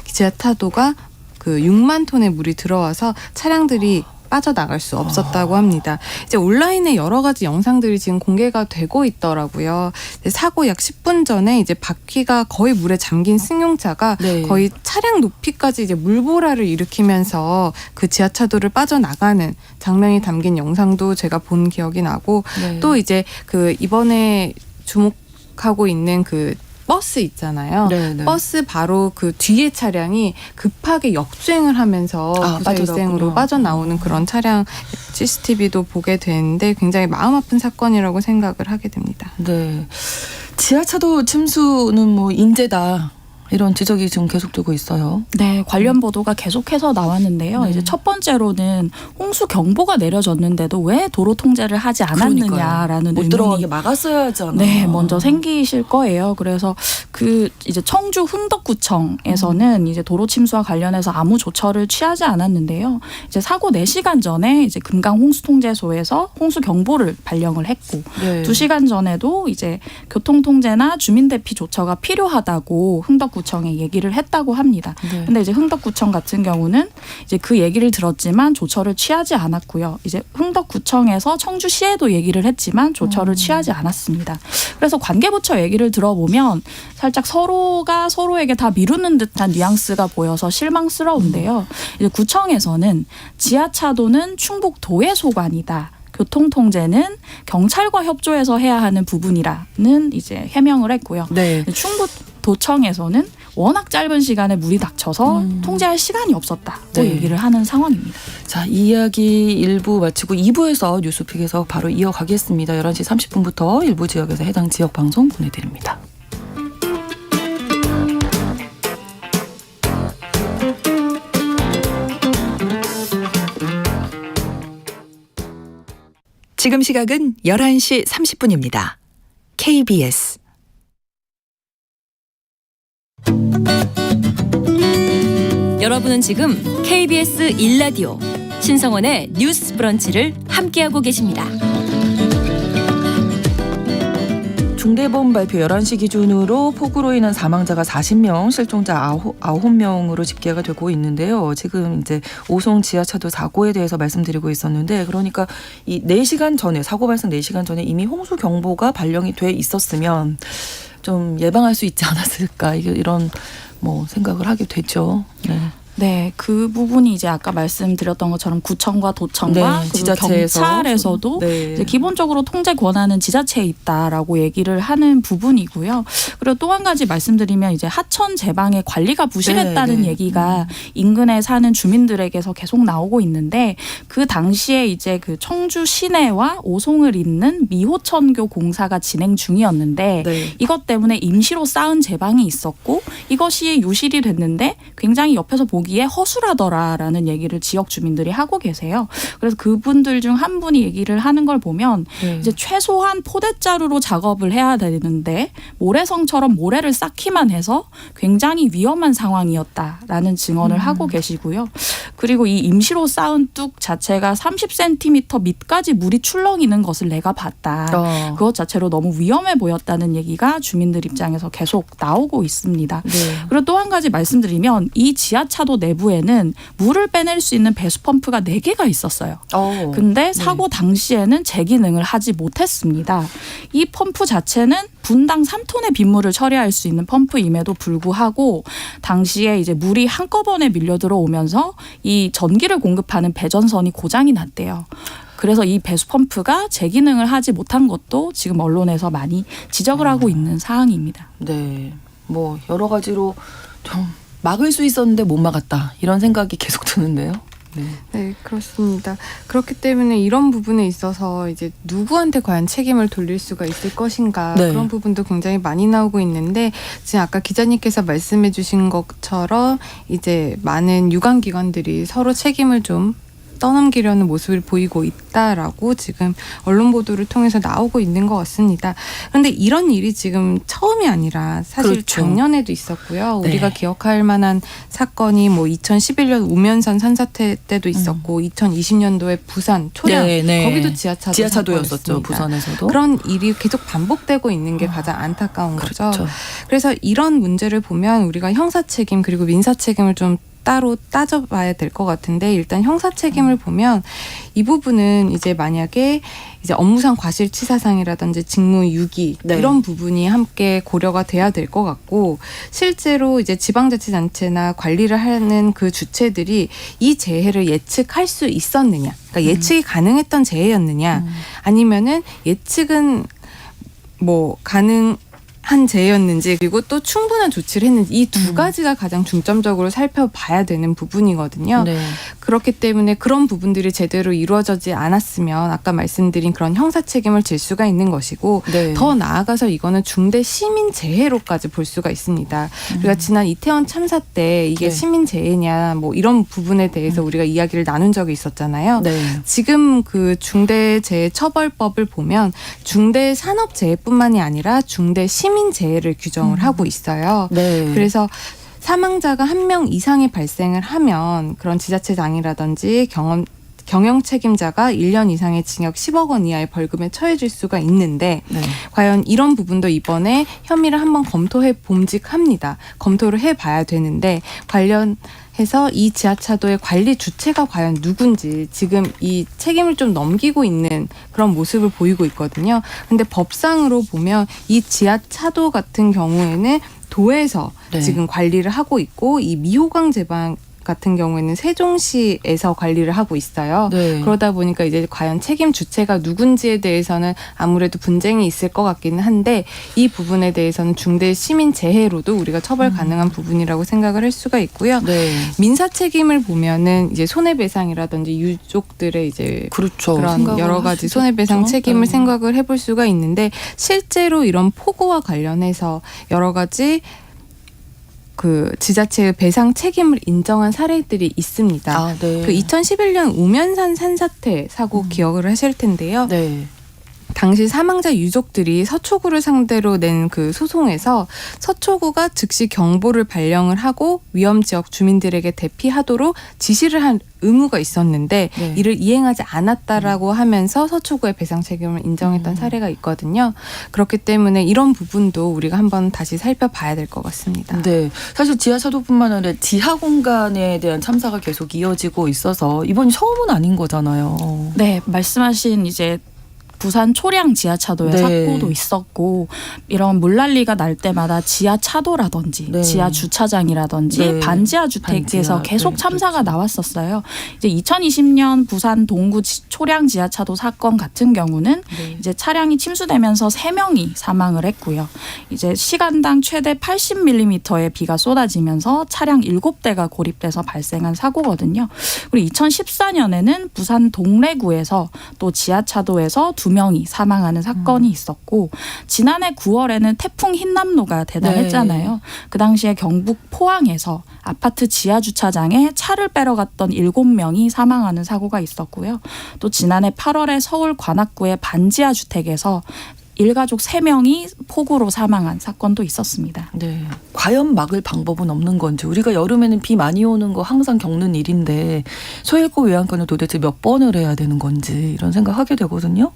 C: 지하차도가 그 6만 톤의 물이 들어와서 차량들이 빠져나갈 수 없었다고 합니다. 이제 온라인에 여러 가지 영상들이 지금 공개가 되고 있더라고요. 사고 약 10분 전에 이제 바퀴가 거의 물에 잠긴 승용차가
A: 네.
C: 거의 차량 높이까지 이제 물보라를 일으키면서 그 지하차도를 빠져나가는 장면이 담긴 영상도 제가 본 기억이 나고
A: 네.
C: 또 이제 그 이번에 주목하고 있는 그 버스 있잖아요.
A: 네, 네.
C: 버스 바로 그 뒤에 차량이 급하게 역주행을 하면서 부사일생으로 빠져나오는 그런 차량 CCTV도 보게 되는데 굉장히 마음 아픈 사건이라고 생각을 하게 됩니다.
A: 네. 지하차도 침수는 뭐 인재다. 이런 지적이 지금 계속되고 있어요.
B: 네, 관련 보도가 계속해서 나왔는데요.
A: 네.
B: 이제 첫 번째로는 홍수 경보가 내려졌는데도 왜 도로 통제를 하지 않았느냐라는
A: 못
B: 의문이
A: 들어가게 막았어야 하잖아.
B: 네, 먼저 생기실 거예요. 그래서 그 이제 청주 흥덕구청에서는 이제 도로 침수와 관련해서 아무 조처를 취하지 않았는데요. 이제 사고 4시간 전에 이제 금강 홍수통제소에서 홍수 경보를 발령을 했고
A: 네.
B: 2시간 전에도 이제 교통통제나 주민대피 조처가 필요하다고 흥덕구청에 얘기를 했다고 합니다.
A: 네.
B: 근데 이제 흥덕구청 같은 경우는 이제 그 얘기를 들었지만 조처를 취하지 않았고요. 이제 흥덕구청에서 청주시에도 얘기를 했지만 조처를 취하지 않았습니다. 그래서 관계부처 얘기를 들어보면 살짝 서로가 서로에게 다 미루는 듯한 뉘앙스가 보여서 실망스러운데요. 이제 구청에서는 지하차도는 충북도의 소관이다. 교통통제는 경찰과 협조해서 해야 하는 부분이라는 이제 해명을 했고요.
A: 네.
B: 충북도청에서는 워낙 짧은 시간에 물이 닥쳐서 통제할 시간이 없었다고
A: 네.
B: 얘기를 하는 상황입니다.
A: 자, 이 이야기 1부 마치고 2부에서 뉴스픽에서 바로 이어가겠습니다. 11시 30분부터 일부 지역에서 해당 지역 방송 보내드립니다.
D: 지금 시각은 11시 30분입니다. KBS
E: 여러분은 지금 KBS 1라디오 신성원의 뉴스 브런치를 함께하고 계십니다.
A: 중대본 발표 11시 기준으로 폭우로 인한 사망자가 40명, 실종자 9명으로 집계가 되고 있는데요. 지금 이제 오송 지하차도 사고에 대해서 말씀드리고 있었는데, 그러니까 이 4시간 전에, 사고 발생 4시간 전에 이미 홍수 경보가 발령이 돼 있었으면 좀 예방할 수 있지 않았을까, 이런 생각을 하게 되죠. 네.
B: 네, 그 부분이 이제 아까 말씀드렸던 것처럼 구청과 도청과
A: 네,
B: 그리고
A: 지자체에서.
B: 경찰에서도
A: 네.
B: 이제 기본적으로 통제 권한은 지자체에 있다라고 얘기를 하는 부분이고요. 그리고 또 한 가지 말씀드리면 이제 하천 제방의 관리가 부실했다는
A: 네.
B: 얘기가 인근에 사는 주민들에게서 계속 나오고 있는데, 그 당시에 이제 그 청주 시내와 오송을 잇는 미호천교 공사가 진행 중이었는데
A: 네.
B: 이것 때문에 임시로 쌓은 제방이 있었고 이것이 유실이 됐는데 굉장히 옆에서 보기에 허술하더라라는 얘기를 지역 주민들이 하고 계세요. 그래서 그분들 중 한 분이 얘기를 하는 걸 보면
A: 네.
B: 이제 최소한 포대자루로 작업을 해야 되는데 모래성처럼 모래를 쌓기만 해서 굉장히 위험한 상황이었다라는 증언을 하고 계시고요. 그리고 이 임시로 쌓은 뚝 자체가 30cm 밑까지 물이 출렁이는 것을 내가 봤다. 그것 자체로 너무 위험해 보였다는 얘기가 주민들 입장에서 계속 나오고 있습니다.
A: 네.
B: 그리고 또 한 가지 말씀드리면 이 지하차도 내부에는 물을 빼낼 수 있는 배수 펌프가 4개가 있었어요. 근데 사고 당시에는 제 기능을 하지 못했습니다. 이 펌프 자체는 분당 3톤의 빗물을 처리할 수 있는 펌프임에도 불구하고 당시에 이제 물이 한꺼번에 밀려 들어오면서 이 전기를 공급하는 배전선이 고장이 났대요. 그래서 이 배수 펌프가 제 기능을 하지 못한 것도 지금 언론에서 많이 지적을 하고 있는 사항입니다.
A: 네. 여러 가지로 좀 막을 수 있었는데 못 막았다, 이런 생각이 계속 드는데요. 네.
C: 네, 그렇습니다. 그렇기 때문에 이런 부분에 있어서 이제 누구한테 과연 책임을 돌릴 수가 있을 것인가,
A: 네.
C: 그런 부분도 굉장히 많이 나오고 있는데, 지금 아까 기자님께서 말씀해 주신 것처럼 이제 많은 유관기관들이 서로 책임을 좀 떠넘기려는 모습을 보이고 있다라고 지금 언론 보도를 통해서 나오고 있는 것 같습니다. 그런데 이런 일이 지금 처음이 아니라 사실
A: 그렇죠.
C: 작년에도 있었고요.
A: 네.
C: 우리가 기억할 만한 사건이 2011년 우면산 산사태 때도 있었고 2020년도에 부산 초량,
A: 네, 네.
C: 거기도 지하차도였었죠.
A: 지하차도였었죠. 부산에서도.
C: 그런 일이 계속 반복되고 있는 게 가장 안타까운 거죠.
A: 그렇죠.
C: 그래서 이런 문제를 보면 우리가 형사 책임 그리고 민사 책임을 좀 따로 따져봐야 될 것 같은데, 일단 형사 책임을 보면 이 부분은 이제 만약에 이제 업무상 과실치사상이라든지 직무유기,
A: 네.
C: 이런 부분이 함께 고려가 돼야 될 것 같고, 실제로 이제 지방자치단체나 관리를 하는 그 주체들이 이 재해를 예측할 수 있었느냐, 그러니까 예측이 가능했던 재해였느냐, 아니면은 예측은 한 재해였는지, 그리고 또 충분한 조치를 했는지, 이 두 가지가 가장 중점적으로 살펴봐야 되는 부분이거든요.
A: 네.
C: 그렇기 때문에 그런 부분들이 제대로 이루어지지 않았으면 아까 말씀드린 그런 형사 책임을 질 수가 있는 것이고,
A: 네.
C: 더 나아가서 이거는 중대 시민 재해로까지 볼 수가 있습니다. 우리가 지난 이태원 참사 때 이게
A: 네.
C: 시민 재해냐 이런 부분에 대해서 우리가 이야기를 나눈 적이 있었잖아요.
A: 네.
C: 지금 그 중대재해처벌법을 보면 중대산업재해뿐만이 아니라 중대시민재해를 규정을 하고 있어요.
A: 네.
C: 그래서 사망자가 1명 이상이 발생을 하면 그런 지자체장이라든지 경영 책임자가 1년 이상의 징역 10억 원 이하의 벌금에 처해질 수가 있는데,
A: 네.
C: 과연 이런 부분도 이번에 혐의를 한번 검토해 봄직합니다. 검토를 해봐야 되는데, 관련해서 이 지하차도의 관리 주체가 과연 누군지 지금 이 책임을 좀 넘기고 있는 그런 모습을 보이고 있거든요. 근데 법상으로 보면 이 지하차도 같은 경우에는 도에서
A: 네.
C: 지금 관리를 하고 있고, 이 미호강 제방 같은 경우에는 세종시에서 관리를 하고 있어요.
A: 네.
C: 그러다 보니까 이제 과연 책임 주체가 누군지에 대해서는 아무래도 분쟁이 있을 것 같기는 한데 이 부분에 대해서는 중대 시민 재해로도 우리가 처벌 가능한 부분이라고 생각을 할 수가 있고요.
A: 네.
C: 민사 책임을 보면은 이제 손해배상이라든지 유족들의 이제
A: 그렇죠.
C: 그런
A: 생각을
C: 여러
A: 할
C: 가지
A: 수도
C: 손해배상
A: 있죠.
C: 책임을
A: 네.
C: 생각을 해볼 수가 있는데 실제로 이런 폭우와 관련해서 여러 가지 그 지자체의 배상 책임을 인정한 사례들이 있습니다.
A: 아, 네.
C: 그 2011년 우면산 산사태 사고 기억을 하실 텐데요.
A: 네.
C: 당시 사망자 유족들이 서초구를 상대로 낸 그 소송에서 서초구가 즉시 경보를 발령을 하고 위험 지역 주민들에게 대피하도록 지시를 한 의무가 있었는데
A: 네.
C: 이를 이행하지 않았다라고 하면서 서초구의 배상 책임을 인정했던 사례가 있거든요. 그렇기 때문에 이런 부분도 우리가 한번 다시 살펴봐야 될 것 같습니다.
A: 네. 사실 지하차도뿐만 아니라 지하 공간에 대한 참사가 계속 이어지고 있어서 이번이 처음은 아닌 거잖아요.
B: 네, 말씀하신 이제 부산 초량 지하차도에
A: 네.
B: 사고도 있었고 이런 물난리가 날 때마다 지하차도라든지
A: 네.
B: 지하 주차장이라든지
A: 네.
B: 반지하 주택에서
A: 반지하,
B: 계속
A: 네,
B: 참사가
A: 그렇죠.
B: 나왔었어요. 이제 2020년 부산 동구 초량 지하차도 사건 같은 경우는
A: 네.
B: 이제 차량이 침수되면서 3명이 사망을 했고요. 이제 시간당 최대 80mm의 비가 쏟아지면서 차량 7대가 고립돼서 발생한 사고거든요. 그리고 2014년에는 부산 동래구에서 또 지하차도에서 2명이 사망하는 사건이 있었고 지난해 9월에는 태풍 흰남노가 대단했잖아요.
A: 네.
B: 그 당시에 경북 포항에서 아파트 지하 주차장에 차를 빼러 갔던 7명이 사망하는 사고가 있었고요. 또 지난해 8월에 서울 관악구의 반지하 주택에서 일가족 3명이 폭우로 사망한 사건도 있었습니다.
A: 네. 과연 막을 방법은 없는 건지 우리가 여름에는 비 많이 오는 거 항상 겪는 일인데 소일고 외양간을 도대체 몇 번을 해야 되는 건지 이런 생각하게 되거든요.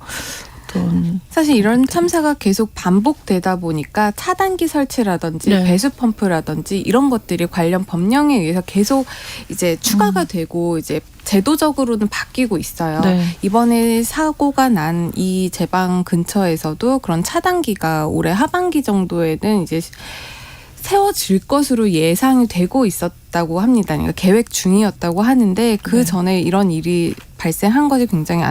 C: 사실 이런 참사가 계속 반복되다 보니까 차단기 설치라든지
A: 네.
C: 배수 펌프라든지 이런 것들이 관련 법령에 의해서 계속 이제 추가가 되고 이제 제도적으로는 바뀌고 있어요.
A: 네.
C: 이번에 사고가 난 이 제방 근처에서도 그런 차단기가 올해 하반기 정도에는 이제 세워질 것으로 예상이 되고 있었다고 합니다. 그러니까 계획 중이었다고 하는데 그
A: 네.
C: 전에 이런 일이 발생한 것이 굉장히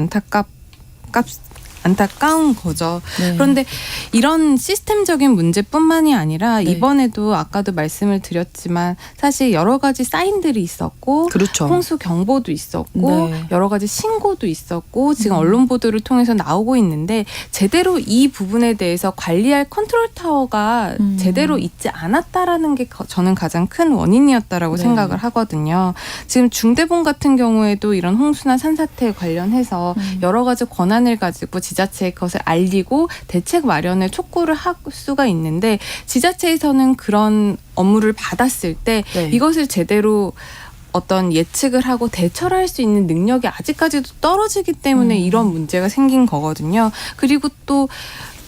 C: 안타까운 거죠.
A: 네.
C: 그런데 이런 시스템적인 문제뿐만이 아니라
A: 네.
C: 이번에도 아까도 말씀을 드렸지만 사실 여러 가지 사인들이 있었고
A: 그렇죠.
C: 홍수 경보도 있었고
A: 네.
C: 여러 가지 신고도 있었고 지금 언론 보도를 통해서 나오고 있는데 제대로 이 부분에 대해서 관리할 컨트롤 타워가 제대로 있지 않았다라는 게 저는 가장 큰 원인이었다라고
A: 네.
C: 생각을 하거든요. 지금 중대본 같은 경우에도 이런 홍수나 산사태 관련해서 여러 가지 권한을 가지고 지자체에 그것을 알리고 대책 마련에 촉구를 할 수가 있는데 지자체에서는 그런 업무를 받았을 때
A: 네.
C: 이것을 제대로 어떤 예측을 하고 대처를 할 수 있는 능력이 아직까지도 떨어지기 때문에 이런 문제가 생긴 거거든요. 그리고 또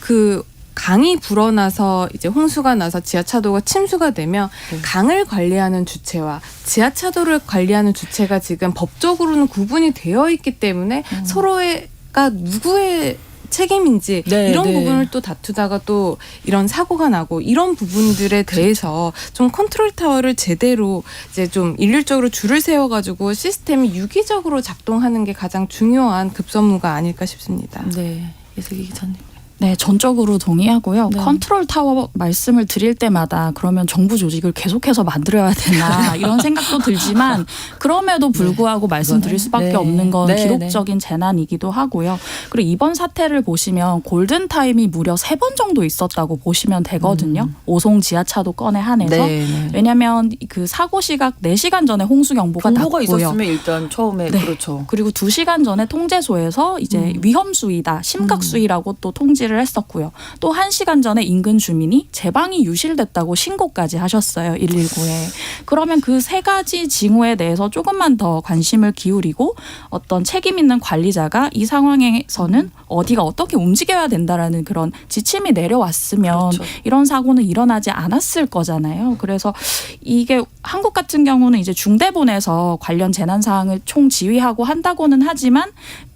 C: 그 강이 불어나서 이제 홍수가 나서 지하차도가 침수가 되면
A: 네.
C: 강을 관리하는 주체와 지하차도를 관리하는 주체가 지금 법적으로는 구분이 되어 있기 때문에 서로가 누구의 책임인지
A: 네,
C: 이런
A: 네.
C: 부분을 또 다투다가 또 이런 사고가 나고 이런 부분들에 대해서 좀 컨트롤 타워를 제대로 이제 좀 일률적으로 줄을 세워가지고 시스템이 유기적으로 작동하는 게 가장 중요한 급선무가 아닐까 싶습니다.
A: 네. 예슬기 기자님.
B: 네, 전적으로 동의하고요.
A: 네.
B: 컨트롤 타워 말씀을 드릴 때마다 그러면 정부 조직을 계속해서 만들어야 되나 이런 생각도 들지만 그럼에도 불구하고 말씀드릴 수밖에
A: 네.
B: 없는 건
A: 네,
B: 기록적인 재난이기도 하고요. 그리고 이번 사태를 보시면 골든타임이 무려 3번 정도 있었다고 보시면 되거든요. 오송 지하차도 건에 한해서.
A: 네. 네.
B: 왜냐하면 그 사고 시각 4시간 전에 홍수 경보가
A: 경보가
B: 났고요.
A: 있었으면 일단 처음에
B: 네.
A: 그렇죠.
B: 그리고 2시간 전에 통제소에서 이제 위험 수위다, 심각 수위라고 또 통지를 했었고요. 또 1시간 전에 인근 주민이 제방이 유실됐다고 신고까지 하셨어요. 119에. 그러면 그 3가지 징후에 대해서 조금만 더 관심을 기울이고 어떤 책임 있는 관리자가 이 상황에서는 어디가 어떻게 움직여야 된다라는 그런 지침이 내려왔으면
A: 그렇죠.
B: 이런 사고는 일어나지 않았을 거잖아요. 그래서 이게 한국 같은 경우는 이제 중대본에서 관련 재난 사항을 총지휘하고 한다고는 하지만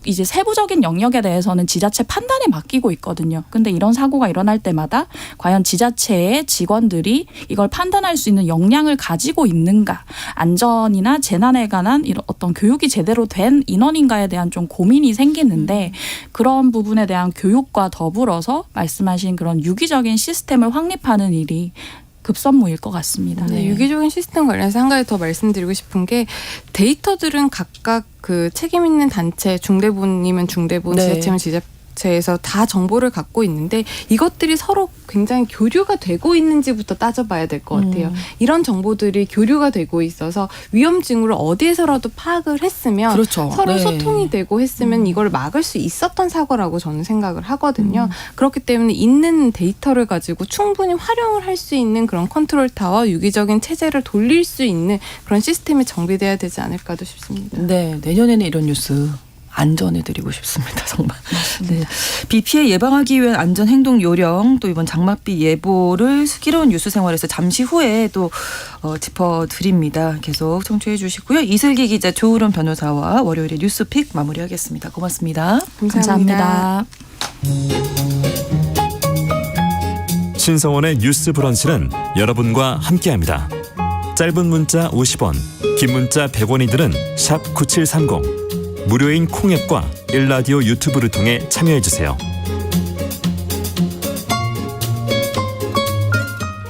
B: 이제 세부적인 영역에 대해서는 지자체 판단에 맡기고 있거든요. 근데 이런 사고가 일어날 때마다 과연 지자체의 직원들이 이걸 판단할 수 있는 역량을 가지고 있는가, 안전이나 재난에 관한 이런 어떤 교육이 제대로 된 인원인가에 대한 좀 고민이 생기는데 그런 부분에 대한 교육과 더불어서 말씀하신 그런 유기적인 시스템을 확립하는 일이 급선무일 것 같습니다.
C: 네, 유기적인 시스템 관련해서 한 가지 더 말씀드리고 싶은 게 데이터들은 각각 그 책임 있는 단체, 중대본이면 중대본,
A: 네.
C: 지자체면 지자체에서 다 정보를 갖고 있는데 이것들이 서로 굉장히 교류가 되고 있는지부터 따져봐야 될 것 같아요. 이런 정보들이 교류가 되고 있어서 위험 징후를 어디에서라도 파악을 했으면
A: 그렇죠.
C: 서로
A: 네.
C: 소통이 되고 했으면 이걸 막을 수 있었던 사고라고 저는 생각을 하거든요. 그렇기 때문에 있는 데이터를 가지고 충분히 활용을 할 수 있는 그런 컨트롤 타워, 유기적인 체제를 돌릴 수 있는 그런 시스템이 정비돼야 되지 않을까도 싶습니다.
A: 네, 내년에는 이런 뉴스 안 전해드리고 싶습니다. 정말. 네. 비 피해 예방하기 위한 안전행동 요령, 또 이번 장맛비 예보를 슬기로운 뉴스 생활에서 잠시 후에 또 짚어드립니다. 계속 청취해 주시고요. 이슬기 기자, 조으론 변호사와 월요일에 뉴스픽 마무리하겠습니다. 고맙습니다.
B: 감사합니다.
F: 신성원의 뉴스 브런치는 여러분과 함께합니다. 짧은 문자 50원, 긴 문자 100원이들은 샵 9730. 무료인 콩앱과 일라디오 유튜브를 통해 참여해주세요.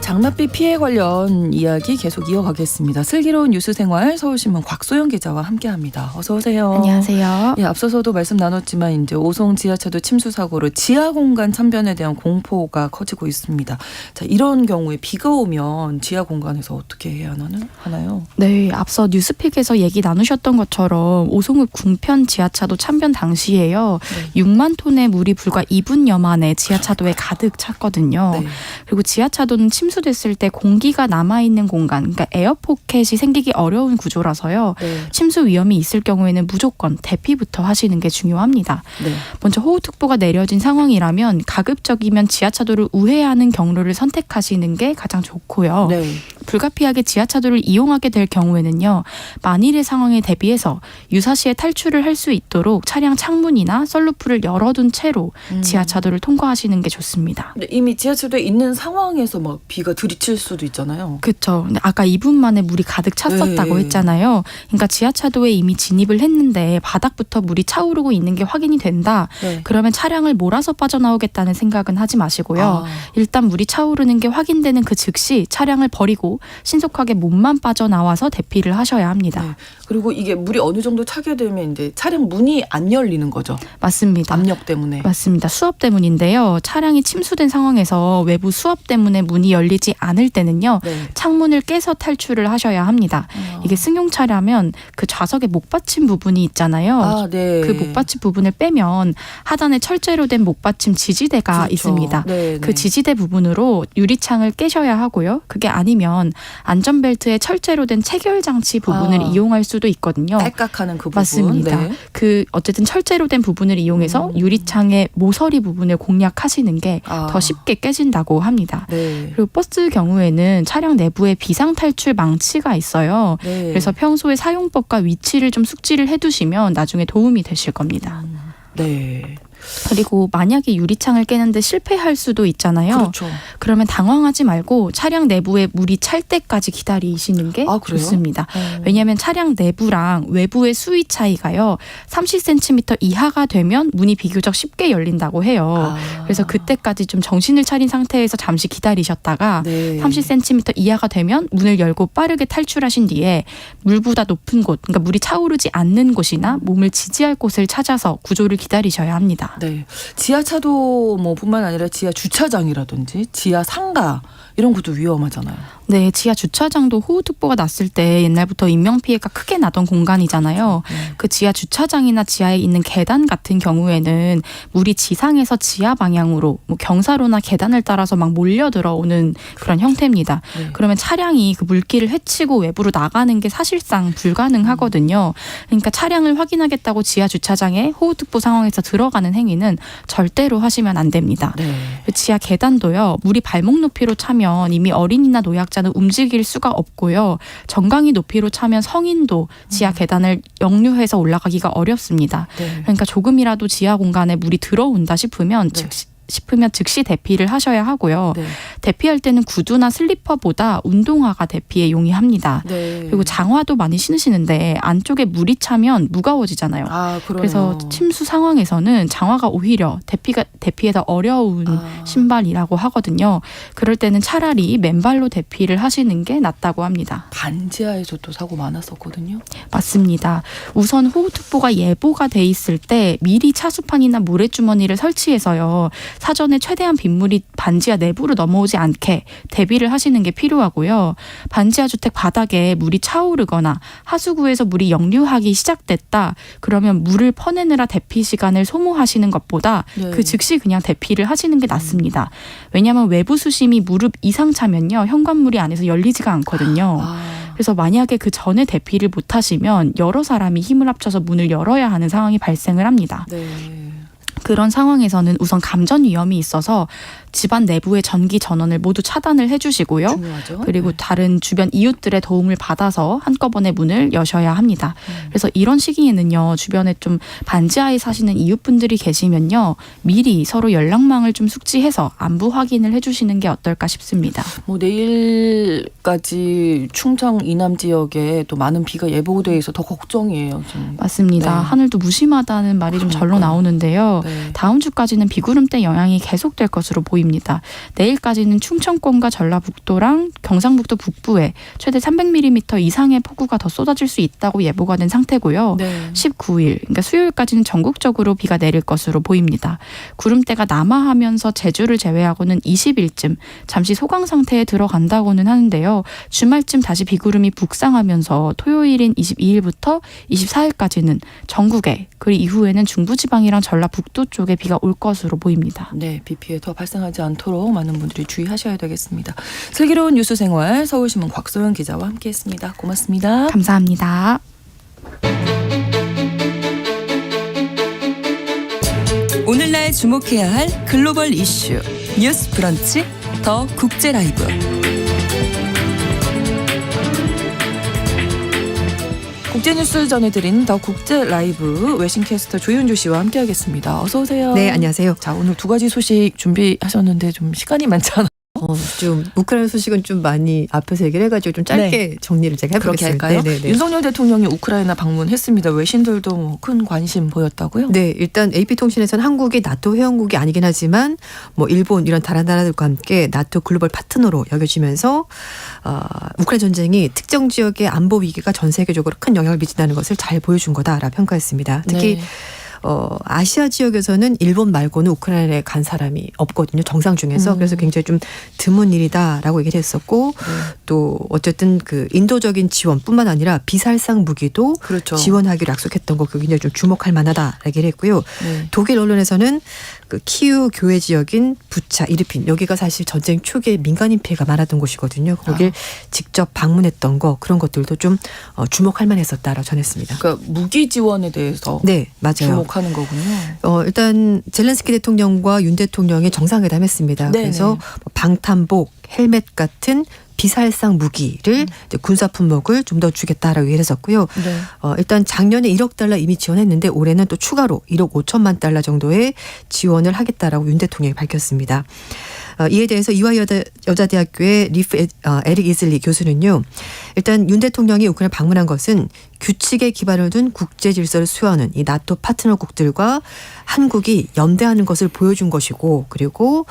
A: 장맛비 피해 관련 이야기 계속 이어가겠습니다. 슬기로운 뉴스생활 서울신문 곽소영 기자와 함께합니다. 어서 오세요.
B: 안녕하세요.
A: 예, 앞서서도 말씀 나눴지만 이제 오송 지하차도 침수 사고로 지하 공간 참변에 대한 공포가 커지고 있습니다. 자, 이런 경우에 비가 오면 지하 공간에서 어떻게 해야 하나요?
G: 네, 앞서 뉴스픽에서 얘기 나누셨던 것처럼 오송읍 궁편 지하차도 참변 당시에요. 6만 톤의 물이 불과 2분여 만에 지하차도에 가득 찼거든요.
A: 네.
G: 그리고 지하차도는 침수됐을 때 공기가 남아있는 공간, 그러니까 에어포켓이 생기기 어려운 구조라서요.
A: 네.
G: 침수 위험이 있을 경우에는 무조건 대피부터 하시는 게 중요합니다.
A: 네.
G: 먼저 호우특보가 내려진 상황이라면 가급적이면 지하차도를 우회하는 경로를 선택하시는 게 가장 좋고요.
A: 네.
G: 불가피하게 지하차도를 이용하게 될 경우에는요. 만일의 상황에 대비해서 유사시에 탈출을 할 수 있도록 차량 창문이나 썬루프를 열어둔 채로 지하차도를 통과하시는 게 좋습니다.
A: 근데 이미 지하철도에 있는 상황에서 막 비가 들이칠 수도 있잖아요.
G: 그렇죠. 근데 아까 2분 만에 물이 가득 찼었다고
A: 네.
G: 했잖아요. 그러니까 지하차도에 이미 진입을 했는데 바닥부터 물이 차오르고 있는 게 확인이 된다.
A: 네.
G: 그러면 차량을 몰아서 빠져나오겠다는 생각은 하지 마시고요.
A: 아.
G: 일단 물이 차오르는 게 확인되는 그 즉시 차량을 버리고 신속하게 몸만 빠져나와서 대피를 하셔야 합니다.
A: 네. 그리고 이게 물이 어느 정도 차게 되면 이제 차량 문이 안 열리는 거죠.
G: 맞습니다.
A: 압력 때문에.
G: 맞습니다. 수압 때문인데요. 차량이 침수된 상황에서 외부 수압 때문에 문이 열리지 않을 때는요.
A: 네.
G: 창문을 깨서 탈출을 하셔야 합니다. 이게 승용차라면 그 좌석에 목받침 부분이 있잖아요.
A: 아, 네.
G: 그 목받침 부분을 빼면 하단에 철제로 된 목받침 지지대가
A: 그렇죠.
G: 있습니다.
A: 네,
G: 그
A: 네.
G: 지지대 부분으로 유리창을 깨셔야 하고요. 그게 아니면 안전벨트에 철제로 된 체결 장치 부분을 이용할 수도 있거든요.
A: 딸깍하는 그 부분.
G: 맞습니다.
A: 네.
G: 그 어쨌든 철제로 된 부분을 이용해서 유리창의 모서리 부분을 공략하시는 게 더 쉽게 깨진다고 합니다.
A: 네.
G: 그리고 버스 경우에는 차량 내부에 비상 탈출 망치가 있어요.
A: 네.
G: 그래서 평소에 사용법과 위치를 좀 숙지를 해두시면 나중에 도움이 되실 겁니다.
A: 네.
G: 그리고 만약에 유리창을 깨는데 실패할 수도 있잖아요.
A: 그렇죠.
G: 그러면 당황하지 말고 차량 내부에 물이 찰 때까지 기다리시는 게
A: 아, 그래요?
G: 좋습니다. 왜냐하면 차량 내부랑 외부의 수위 차이가요. 30cm 이하가 되면 문이 비교적 쉽게 열린다고 해요. 그래서 그때까지 좀 정신을 차린 상태에서 잠시 기다리셨다가
A: 네.
G: 30cm 이하가 되면 문을 열고 빠르게 탈출하신 뒤에 물보다 높은 곳, 그러니까 물이 차오르지 않는 곳이나 몸을 지지할 곳을 찾아서 구조를 기다리셔야 합니다.
A: 네. 지하차도 뿐만 아니라 지하 주차장이라든지 지하 상가 이런 것도 위험하잖아요.
G: 네, 지하 주차장도 호우특보가 났을 때 옛날부터 인명피해가 크게 나던 공간이잖아요. 그 지하 주차장이나 지하에 있는 계단 같은 경우에는 물이 지상에서 지하 방향으로 뭐 경사로나 계단을 따라서 막 몰려 들어오는 그런 형태입니다.
A: 네.
G: 그러면 차량이 그 물길을 헤치고 외부로 나가는 게 사실상 불가능하거든요. 그러니까 차량을 확인하겠다고 지하 주차장에 호우특보 상황에서 들어가는 행위는 절대로 하시면 안 됩니다.
A: 네.
G: 지하 계단도요. 물이 발목 높이로 차면 차면 이미 어린이나 노약자는 움직일 수가 없고요. 정강이 높이로 차면 성인도 지하 계단을 역류해서 올라가기가 어렵습니다.
A: 네.
G: 그러니까 조금이라도 지하 공간에 물이 들어온다 싶으면
A: 네.
G: 즉시 대피를 하셔야 하고요.
A: 네.
G: 대피할 때는 구두나 슬리퍼보다 운동화가 대피에 용이합니다.
A: 네.
G: 그리고 장화도 많이 신으시는데 안쪽에 물이 차면 무거워지잖아요.
A: 아, 그러네요.
G: 그래서 침수 상황에서는 장화가 오히려 대피에서 어려운 신발이라고 하거든요. 그럴 때는 차라리 맨발로 대피를 하시는 게 낫다고 합니다.
A: 반지하에서 또 사고 많았었거든요.
G: 맞습니다. 우선 호우특보가 예보가 돼 있을 때 미리 차수판이나 모래주머니를 설치해서요. 사전에 최대한 빗물이 반지하 내부로 넘어오지 않게 대비를 하시는 게 필요하고요. 반지하 주택 바닥에 물이 차오르거나 하수구에서 물이 역류하기 시작됐다. 그러면 물을 퍼내느라 대피 시간을 소모하시는 것보다
A: 네.
G: 그 즉시 그냥 대피를 하시는 게 낫습니다. 왜냐하면 외부 수심이 무릎 이상 차면요. 현관문이 안에서 열리지가 않거든요. 그래서 만약에 그 전에 대피를 못 하시면 여러 사람이 힘을 합쳐서 문을 열어야 하는 상황이 발생을 합니다.
A: 네.
G: 그런 상황에서는 우선 감전 위험이 있어서 집안 내부의 전기 전원을 모두 차단을 해주시고요.
A: 중요하죠.
G: 그리고
A: 네.
G: 다른 주변 이웃들의 도움을 받아서 한꺼번에 문을 여셔야 합니다. 그래서 이런 시기에는요. 주변에 좀 반지하에 사시는 이웃분들이 계시면요. 미리 서로 연락망을 좀 숙지해서 안부 확인을 해주시는 게 어떨까 싶습니다.
A: 뭐 내일까지 충청 이남 지역에 또 많은 비가 예보돼 있어 더 걱정이에요. 지금.
G: 맞습니다.
A: 네.
G: 하늘도 무심하다는 말이 좀 절로
A: 그러니까요.
G: 나오는데요.
A: 네.
G: 다음 주까지는 비구름대 영향이 계속될 것으로 보입니다. 내일까지는 충청권과 전라북도랑 경상북도 북부에 최대 300mm 이상의 폭우가 더 쏟아질 수 있다고 예보가 된 상태고요.
A: 네.
G: 19일, 그러니까 수요일까지는 전국적으로 비가 내릴 것으로 보입니다. 구름대가 남하하면서 제주를 제외하고는 20일쯤 잠시 소강 상태에 들어간다고는 하는데요. 주말쯤 다시 비구름이 북상하면서 토요일인 22일부터 24일까지는 전국에 그리고 이후에는 중부지방이랑 전라북도 쪽에 비가 올 것으로 보입니다.
A: 네, 비 피해 더 발생하지 않도록 많은 분들이 주의하셔야 되겠습니다. 슬기로운 뉴스 생활 서울신문 곽소연 기자와 함께했습니다. 고맙습니다.
G: 감사합니다.
A: 오늘날 주목해야 할 글로벌 이슈 뉴스 브런치 더 국제 라이브. 국제뉴스 전해드린 더 국제 라이브 외신캐스터 조윤주 씨와 함께하겠습니다. 어서 오세요.
H: 네, 안녕하세요.
A: 자, 오늘 두 가지 소식 준비하셨는데 좀 시간이 많잖아요.
H: 좀 우크라이나 소식은 좀 많이 앞에서 얘기를 해가지고 좀 짧게 정리를 제가
A: 그렇게
H: 해보겠습니다.
A: 할까요?
H: 네네네.
A: 윤석열 대통령이 우크라이나 방문했습니다. 외신들도 뭐 큰 관심 보였다고요?
H: 네, 일단 AP통신에서는 한국이 나토 회원국이 아니긴 하지만 뭐 일본 이런 다른 나라들과 함께 나토 글로벌 파트너로 여겨지면서 우크라이나 전쟁이 특정 지역의 안보 위기가 전 세계적으로 큰 영향을 미친다는 것을 잘 보여준 거다라고 평가했습니다. 특히
A: 네.
H: 아시아 지역에서는 일본 말고는 우크라이나에 간 사람이 없거든요. 정상 중에서. 그래서 굉장히 좀 드문 일이다라고 얘기를 했었고 또 어쨌든 그 인도적인 지원뿐만 아니라 비살상 무기도
A: 그렇죠.
H: 지원하기로 약속했던 거 굉장히 좀 주목할 만하다 얘기를 했고요.
A: 네.
H: 독일 언론에서는 그 키우 교외 지역인 부차, 이르핀 여기가 사실 전쟁 초기에 민간인 피해가 많았던 곳이거든요. 거길 직접 방문했던 거 그런 것들도 좀 주목할 만했었다라고 전했습니다.
A: 그러니까 무기 지원에 대해서
H: 네, 맞아요.
A: 주목하는 거군요.
H: 일단 젤렌스키 대통령과 윤 대통령이 정상회담했습니다.
A: 네네.
H: 그래서 방탄복, 헬멧 같은 비살상 무기를 이제 군사 품목을 좀 더 주겠다라고 얘기를 했었고요.
A: 네.
H: 일단 작년에 1억 달러 이미 지원했는데 올해는 또 추가로 1억 5천만 달러 정도의 지원을 하겠다라고 윤 대통령이 밝혔습니다. 이에 대해서 이화여자대학교의 에릭 이즐리 교수는요. 일단 윤 대통령이 우크라이나 방문한 것은 규칙에 기반을 둔 국제 질서를 수호하는 이 나토 파트너국들과 한국이 연대하는 것을 보여준 것이고 그리고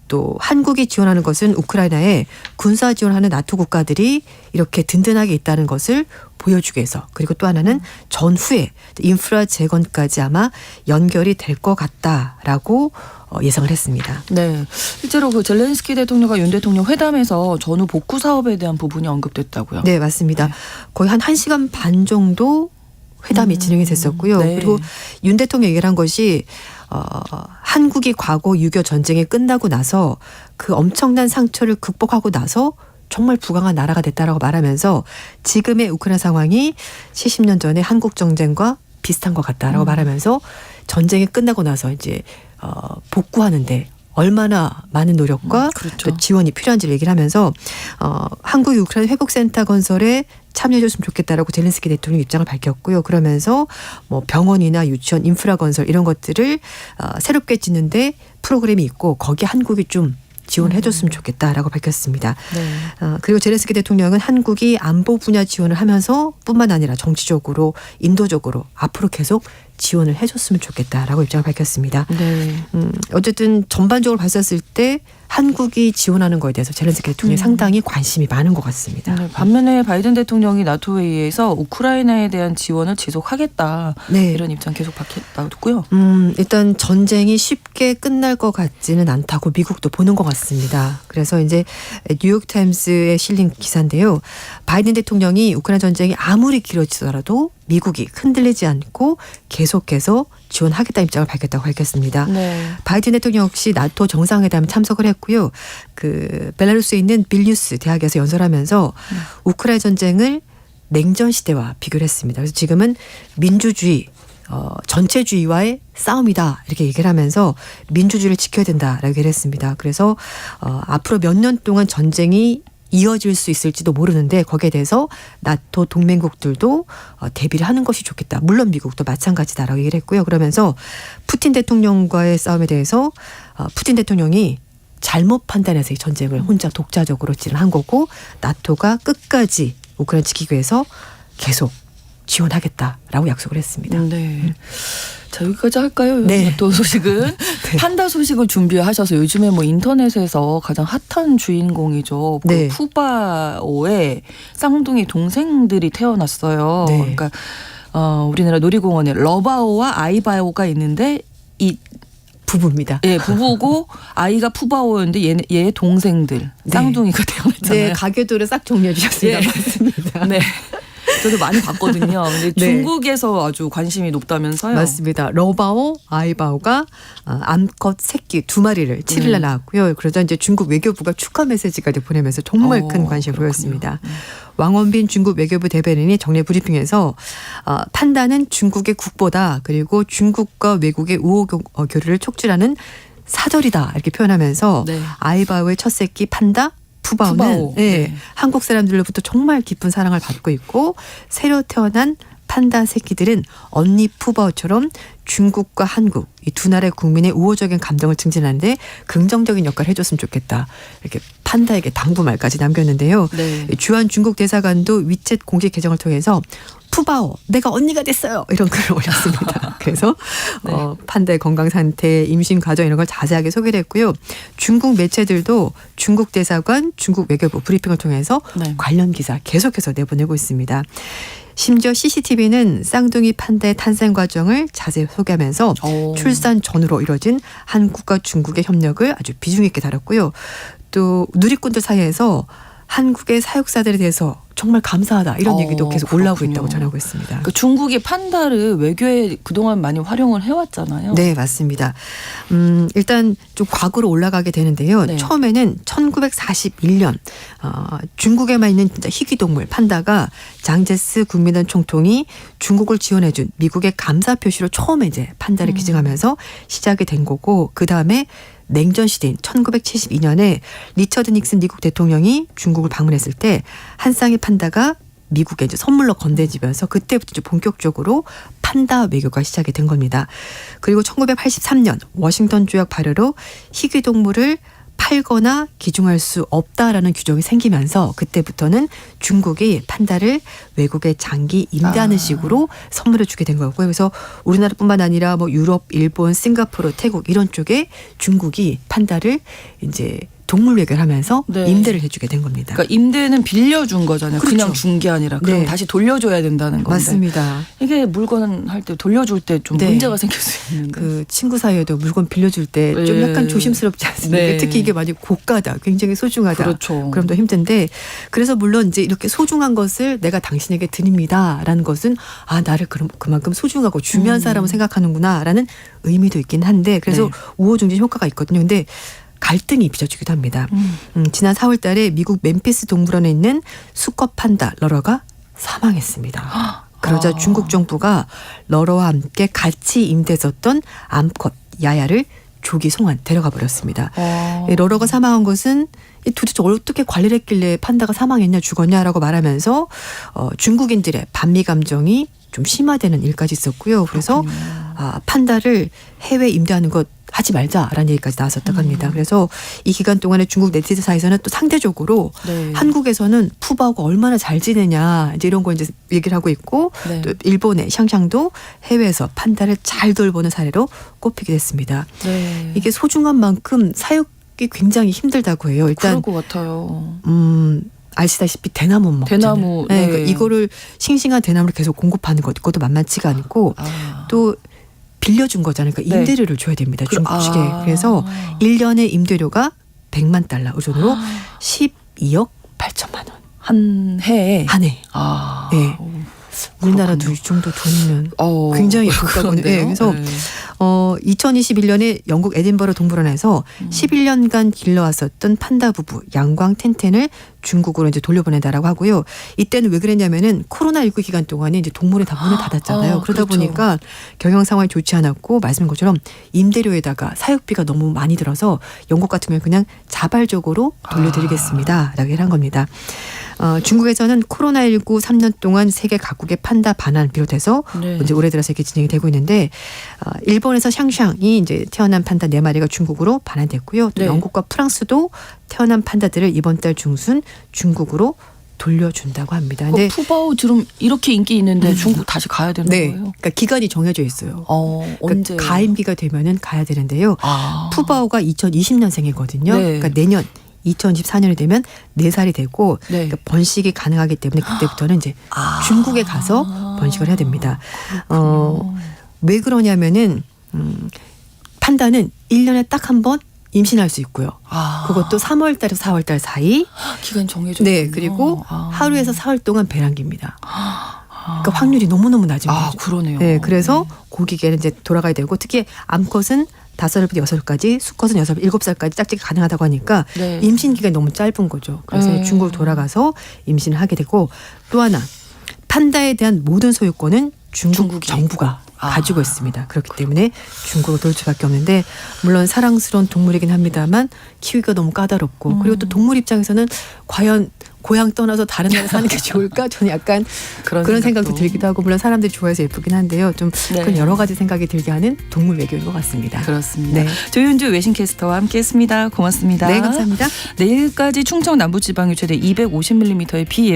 H: 또 한국이 지원하는 것은 우크라이나에 군사 지원하는 나토 국가들이 이렇게 든든하게 있다는 것을 보여주기 위해서 그리고 또 하나는 전후에 인프라 재건까지 아마 연결이 될 것 같다라고 예상을 했습니다.
A: 네, 실제로 그 젤렌스키 대통령과 윤 대통령 회담에서 전후 복구 사업에 대한 부분이 언급됐다고요.
H: 네, 맞습니다.
A: 네.
H: 거의 한 1시간 반 정도 회담이 진행이 됐었고요.
A: 네.
H: 그리고 윤 대통령이 얘기를 한 것이 한국이 과거 6.25 전쟁이 끝나고 나서 그 엄청난 상처를 극복하고 나서 정말 부강한 나라가 됐다라고 말하면서 지금의 우크라이나 상황이 70년 전에 한국 전쟁과 비슷한 것 같다라고 말하면서 전쟁이 끝나고 나서 이제 복구하는데 얼마나 많은 노력과
A: 그렇죠.
H: 또 지원이 필요한지를 얘기를 하면서 한국 우크라이나 회복센터 건설에 참여해줬으면 좋겠다라고 젤렌스키 대통령 입장을 밝혔고요. 그러면서 뭐 병원이나 유치원, 인프라 건설 이런 것들을 새롭게 짓는데 프로그램이 있고 거기에 한국이 좀 지원해줬으면 좋겠다라고 밝혔습니다.
A: 네.
H: 그리고 젤렌스키 대통령은 한국이 안보 분야 지원을 하면서 뿐만 아니라 정치적으로 인도적으로 앞으로 계속 지원을 해줬으면 좋겠다라고 입장을 밝혔습니다.
A: 네.
H: 어쨌든 전반적으로 봤었을 때 한국이 지원하는 거에 대해서 젤렌스키 대통령이 상당히 관심이 많은 것 같습니다.
A: 네, 반면에 바이든 대통령이 나토 회의에서 우크라이나에 대한 지원을 지속하겠다
H: 네.
A: 이런 입장 계속 밝혔다고요.
H: 일단 전쟁이 쉽게 끝날 것 같지는 않다고 미국도 보는 것 같습니다. 그래서 이제 뉴욕타임스에 실린 기사인데요. 바이든 대통령이 우크라이나 전쟁이 아무리 길어지더라도 미국이 흔들리지 않고 계속해서 지원하겠다 입장을 밝혔습니다.
A: 네.
H: 바이든 대통령 역시 나토 정상회담에 참석을 했고요. 그 벨라루스에 있는 빌뉴스 대학에서 연설하면서 우크라이나 전쟁을 냉전 시대와 비교를 했습니다. 그래서 지금은 민주주의 전체주의와의 싸움이다 이렇게 얘기를 하면서 민주주의를 지켜야 된다라고 얘기를 했습니다. 그래서 앞으로 몇 년 동안 전쟁이 이어질 수 있을지도 모르는데 거기에 대해서 나토 동맹국들도 대비를 하는 것이 좋겠다. 물론 미국도 마찬가지다라고 얘기를 했고요. 그러면서 푸틴 대통령과의 싸움에 대해서 푸틴 대통령이 잘못 판단해서 이 전쟁을 혼자 독자적으로 진행한 거고 나토가 끝까지 우크라이나 지키기 위해서 계속 지원하겠다라고 약속을 했습니다.
A: 네. 자, 여기까지 할까요?
H: 네.
A: 또 소식은
H: 네.
A: 판다 소식을 준비하셔서 요즘에 뭐 인터넷에서 가장 핫한 주인공이죠. 그
H: 네.
A: 푸바오의 쌍둥이 동생들이 태어났어요.
H: 네.
A: 그러니까 우리나라 놀이공원에 러바오와 아이바오가 있는데 이
H: 부부입니다.
A: 예, 부부고 아이가 푸바오였는데 얘의 동생들 쌍둥이가 태어났잖아요.
H: 네, 가계도를 싹 정리해 주셨습니다.
A: 예.
H: 맞습니다.
A: 네. 저도 많이 봤거든요. 근데
H: 네.
A: 중국에서 아주 관심이 높다면서요.
H: 맞습니다. 러바오, 아이바오가 암컷 새끼 2마리를 7일날 낳았고요. 그러자 이제 중국 외교부가 축하 메시지까지 보내면서 정말 큰 관심을
A: 그렇군요.
H: 보였습니다. 왕원빈 중국 외교부 대변인이 정례 브리핑에서 판다는 중국의 국보다 그리고 중국과 외국의 우호 교류를 촉진하는 사절이다 이렇게 표현하면서
A: 네.
H: 아이바오의 첫 새끼 판다 푸바오는
A: 푸바오. 네.
H: 한국 사람들로부터 정말 깊은 사랑을 받고 있고 새로 태어난 판다 새끼들은 언니 푸바오처럼 중국과 한국 이 두 나라의 국민의 우호적인 감정을 증진하는데 긍정적인 역할을 해줬으면 좋겠다. 이렇게 판다에게 당부말까지 남겼는데요.
A: 네.
H: 주한 중국 대사관도 위챗 공식 계정을 통해서 푸바오 내가 언니가 됐어요 이런 글을 올렸습니다. 그래서
A: 네.
H: 판다의 건강 상태, 임신 과정 이런 걸 자세하게 소개를 했고요. 중국 매체들도 중국 대사관, 중국 외교부 브리핑을 통해서
A: 네.
H: 관련 기사 계속해서 내보내고 있습니다. 심지어 CCTV는 쌍둥이 판다의 탄생 과정을 자세히 소개하면서
A: 오.
H: 출산 전후로 이뤄진 한국과 중국의 협력을 아주 비중 있게 다뤘고요. 또 누리꾼들 사이에서 한국의 사육사들에 대해서 정말 감사하다 이런 얘기도 계속 올라오고
A: 그렇군요.
H: 있다고 전하고 있습니다.
A: 그러니까 중국이 판다를 외교에 그동안 많이 활용을 해왔잖아요.
H: 네, 맞습니다. 일단 좀 과거로 올라가게 되는데요.
A: 네.
H: 처음에는 1941년 중국에만 있는 진짜 희귀동물 판다가 장제스 국민원 총통이 중국을 지원해준 미국의 감사 표시로 처음에 이제 판다를 기증하면서 시작이 된 거고 그 다음에 냉전 시대인 1972년에 리처드 닉슨 미국 대통령이 중국을 방문했을 때 한 쌍의 판다가 미국에 이제 선물로 건네지면서 그때부터 이제 본격적으로 판다 외교가 시작이 된 겁니다. 그리고 1983년 워싱턴 조약 발효로 희귀 동물을 팔거나 기증할 수 없다라는 규정이 생기면서 그때부터는 중국이 판다를 외국에 장기 임대하는 식으로 선물을 주게 된 거고요. 그래서 우리나라뿐만 아니라 뭐 유럽, 일본, 싱가포르, 태국 이런 쪽에 중국이 판다를 이제 동물 외교를 하면서
A: 네.
H: 임대를 해주게 된 겁니다.
A: 그러니까 임대는 빌려준 거잖아요.
H: 그렇죠.
A: 그냥 준 게 아니라 그럼
H: 네.
A: 다시 돌려줘야 된다는 건데.
H: 맞습니다.
A: 이게 물건 할 때 돌려줄 때 좀
H: 네.
A: 문제가 생길 수 있는데.
H: 그 친구 사이에도 물건 빌려줄 때 좀
A: 예.
H: 약간 조심스럽지 않습니까?
A: 네.
H: 특히 이게 많이 고가다, 굉장히 소중하다.
A: 그렇죠.
H: 그럼 더 힘든데 그래서 물론 이제 이렇게 소중한 것을 내가 당신에게 드립니다라는 것은 나를 그만큼 소중하고 중요한 사람을 생각하는구나라는 의미도 있긴 한데 그래서
A: 네.
H: 우호중진 효과가 있거든요. 근데 갈등이 빚어지기도 합니다. 지난 4월 달에 미국 멤피스 동물원에 있는 수컷 판다 러러가 사망했습니다. 그러자 중국 정부가 러러와 함께 같이 임대했었던 암컷 야야를 조기 송환 데려가 버렸습니다.
A: 어.
H: 러러가 사망한 것은 도대체 어떻게 관리를 했길래 판다가 사망했냐 죽었냐라고 말하면서 중국인들의 반미 감정이 좀 심화되는 일까지 있었고요. 그래서 판다를 해외 임대하는 것 하지 말자라는 얘기까지 나왔었다고 합니다. 그래서 이 기간 동안에 중국 네티즌 사이에서는 또 상대적으로
A: 네.
H: 한국에서는 푸바오가 얼마나 잘 지내냐 이제 이런 거 이제 얘기를 하고 있고
A: 네.
H: 또 일본의 샹샹도 해외에서 판다를 잘 돌보는 사례로 꼽히게 됐습니다.
A: 네.
H: 이게 소중한 만큼 사육이 굉장히 힘들다고 해요. 일단
A: 그럴 것 같아요.
H: 아시다시피 대나무 먹잖아요.
A: 대나무, 네.
H: 그러니까 이거를 싱싱한 대나무를 계속 공급하는 것 그것도 만만치가 않고 또 빌려준 거잖아요. 그러니까
A: 네.
H: 임대료를 줘야 됩니다. 중국 측에.
A: 아.
H: 그래서 1년에 임대료가 100만 달러 우선으로 12억 8천만 원.
A: 한 해에.
H: 한 해.
A: 아.
H: 네. 우리나라도 이 정도 돈이면
A: 어,
H: 굉장히 예쁘다고는. 네, 그래서 2021년에 영국 에딘버러 동물원에서 11년간 길러왔었던 판다 부부 양광 텐텐을 중국으로 이제 돌려보낸다라고 하고요. 이때는 왜 그랬냐면은 코로나19 기간 동안에 이제 동물의 다 문을 닫았잖아요. 그러다
A: 그렇죠.
H: 보니까 경영 상황이 좋지 않았고 말씀한 것처럼 임대료에다가 사육비가 너무 많이 들어서 영국 같은 경우는 그냥 자발적으로 돌려드리겠습니다라고 얘기를 한 겁니다. 중국에서는 코로나19 3년 동안 세계 각국의 판다 반환 비롯해서
A: 네.
H: 이제 올해 들어서 이렇게 진행이 되고 있는데 일본에서 샹샹이 이제 태어난 판다 4마리가 중국으로 반환됐고요. 또
A: 네.
H: 영국과 프랑스도 태어난 판다들을 이번 달 중순 중국으로 돌려준다고 합니다. 근데
A: 푸바오 지금 이렇게 인기 있는데 중국 다시 가야 되는
H: 네,
A: 거예요?
H: 그러니까 기간이 정해져 있어요.
A: 언제?
H: 그러니까 가임기가 되면은 가야 되는데요.
A: 아.
H: 푸바오가 2020년생이거든요.
A: 네.
H: 그러니까 내년 2024년이 되면 4살이 되고
A: 네.
H: 그러니까 번식이 가능하기 때문에 그때부터는 이제 중국에 가서 번식을 해야 됩니다. 왜 그러냐면은 판다는 1년에 딱 한 번 임신할 수 있고요. 그것도 3월 달에서 4월 달 사이.
A: 기간 정해져.
H: 네, 그리고 하루에서 사흘 동안 배란기입니다. 그러니까 확률이 너무너무 낮은 거죠.
A: 그러네요.
H: 네, 그래서 고기계는 이제 돌아가야 되고 특히 암컷은 5살부터 6살까지, 수컷은 7살까지 짝짓기 가능하다고 하니까
A: 네.
H: 임신 기간이 너무 짧은 거죠. 그래서
A: 네.
H: 중국으로 돌아가서 임신을 하게 되고 또 하나 판다에 대한 모든 소유권은 중국
A: 중국이
H: 정부가 가지고 있습니다. 그렇기 때문에 중국으로 돌 수밖에 없는데 물론 사랑스러운 동물이긴 합니다만 키우기가 너무 까다롭고 그리고 또 동물 입장에서는 과연 고향 떠나서 다른 나라에 사는 게 좋을까? 저는 약간 그런 생각도 들기도 하고 물론 사람들이 좋아해서 예쁘긴 한데요. 좀
A: 네.
H: 그런 여러 가지 생각이 들게 하는 동물 외교인 것 같습니다.
A: 그렇습니다.
H: 네.
A: 조윤주 외신캐스터와 함께했습니다. 고맙습니다.
H: 네, 감사합니다.
A: 내일까지 충청 남부지방에 최대 250mm의 비 예보.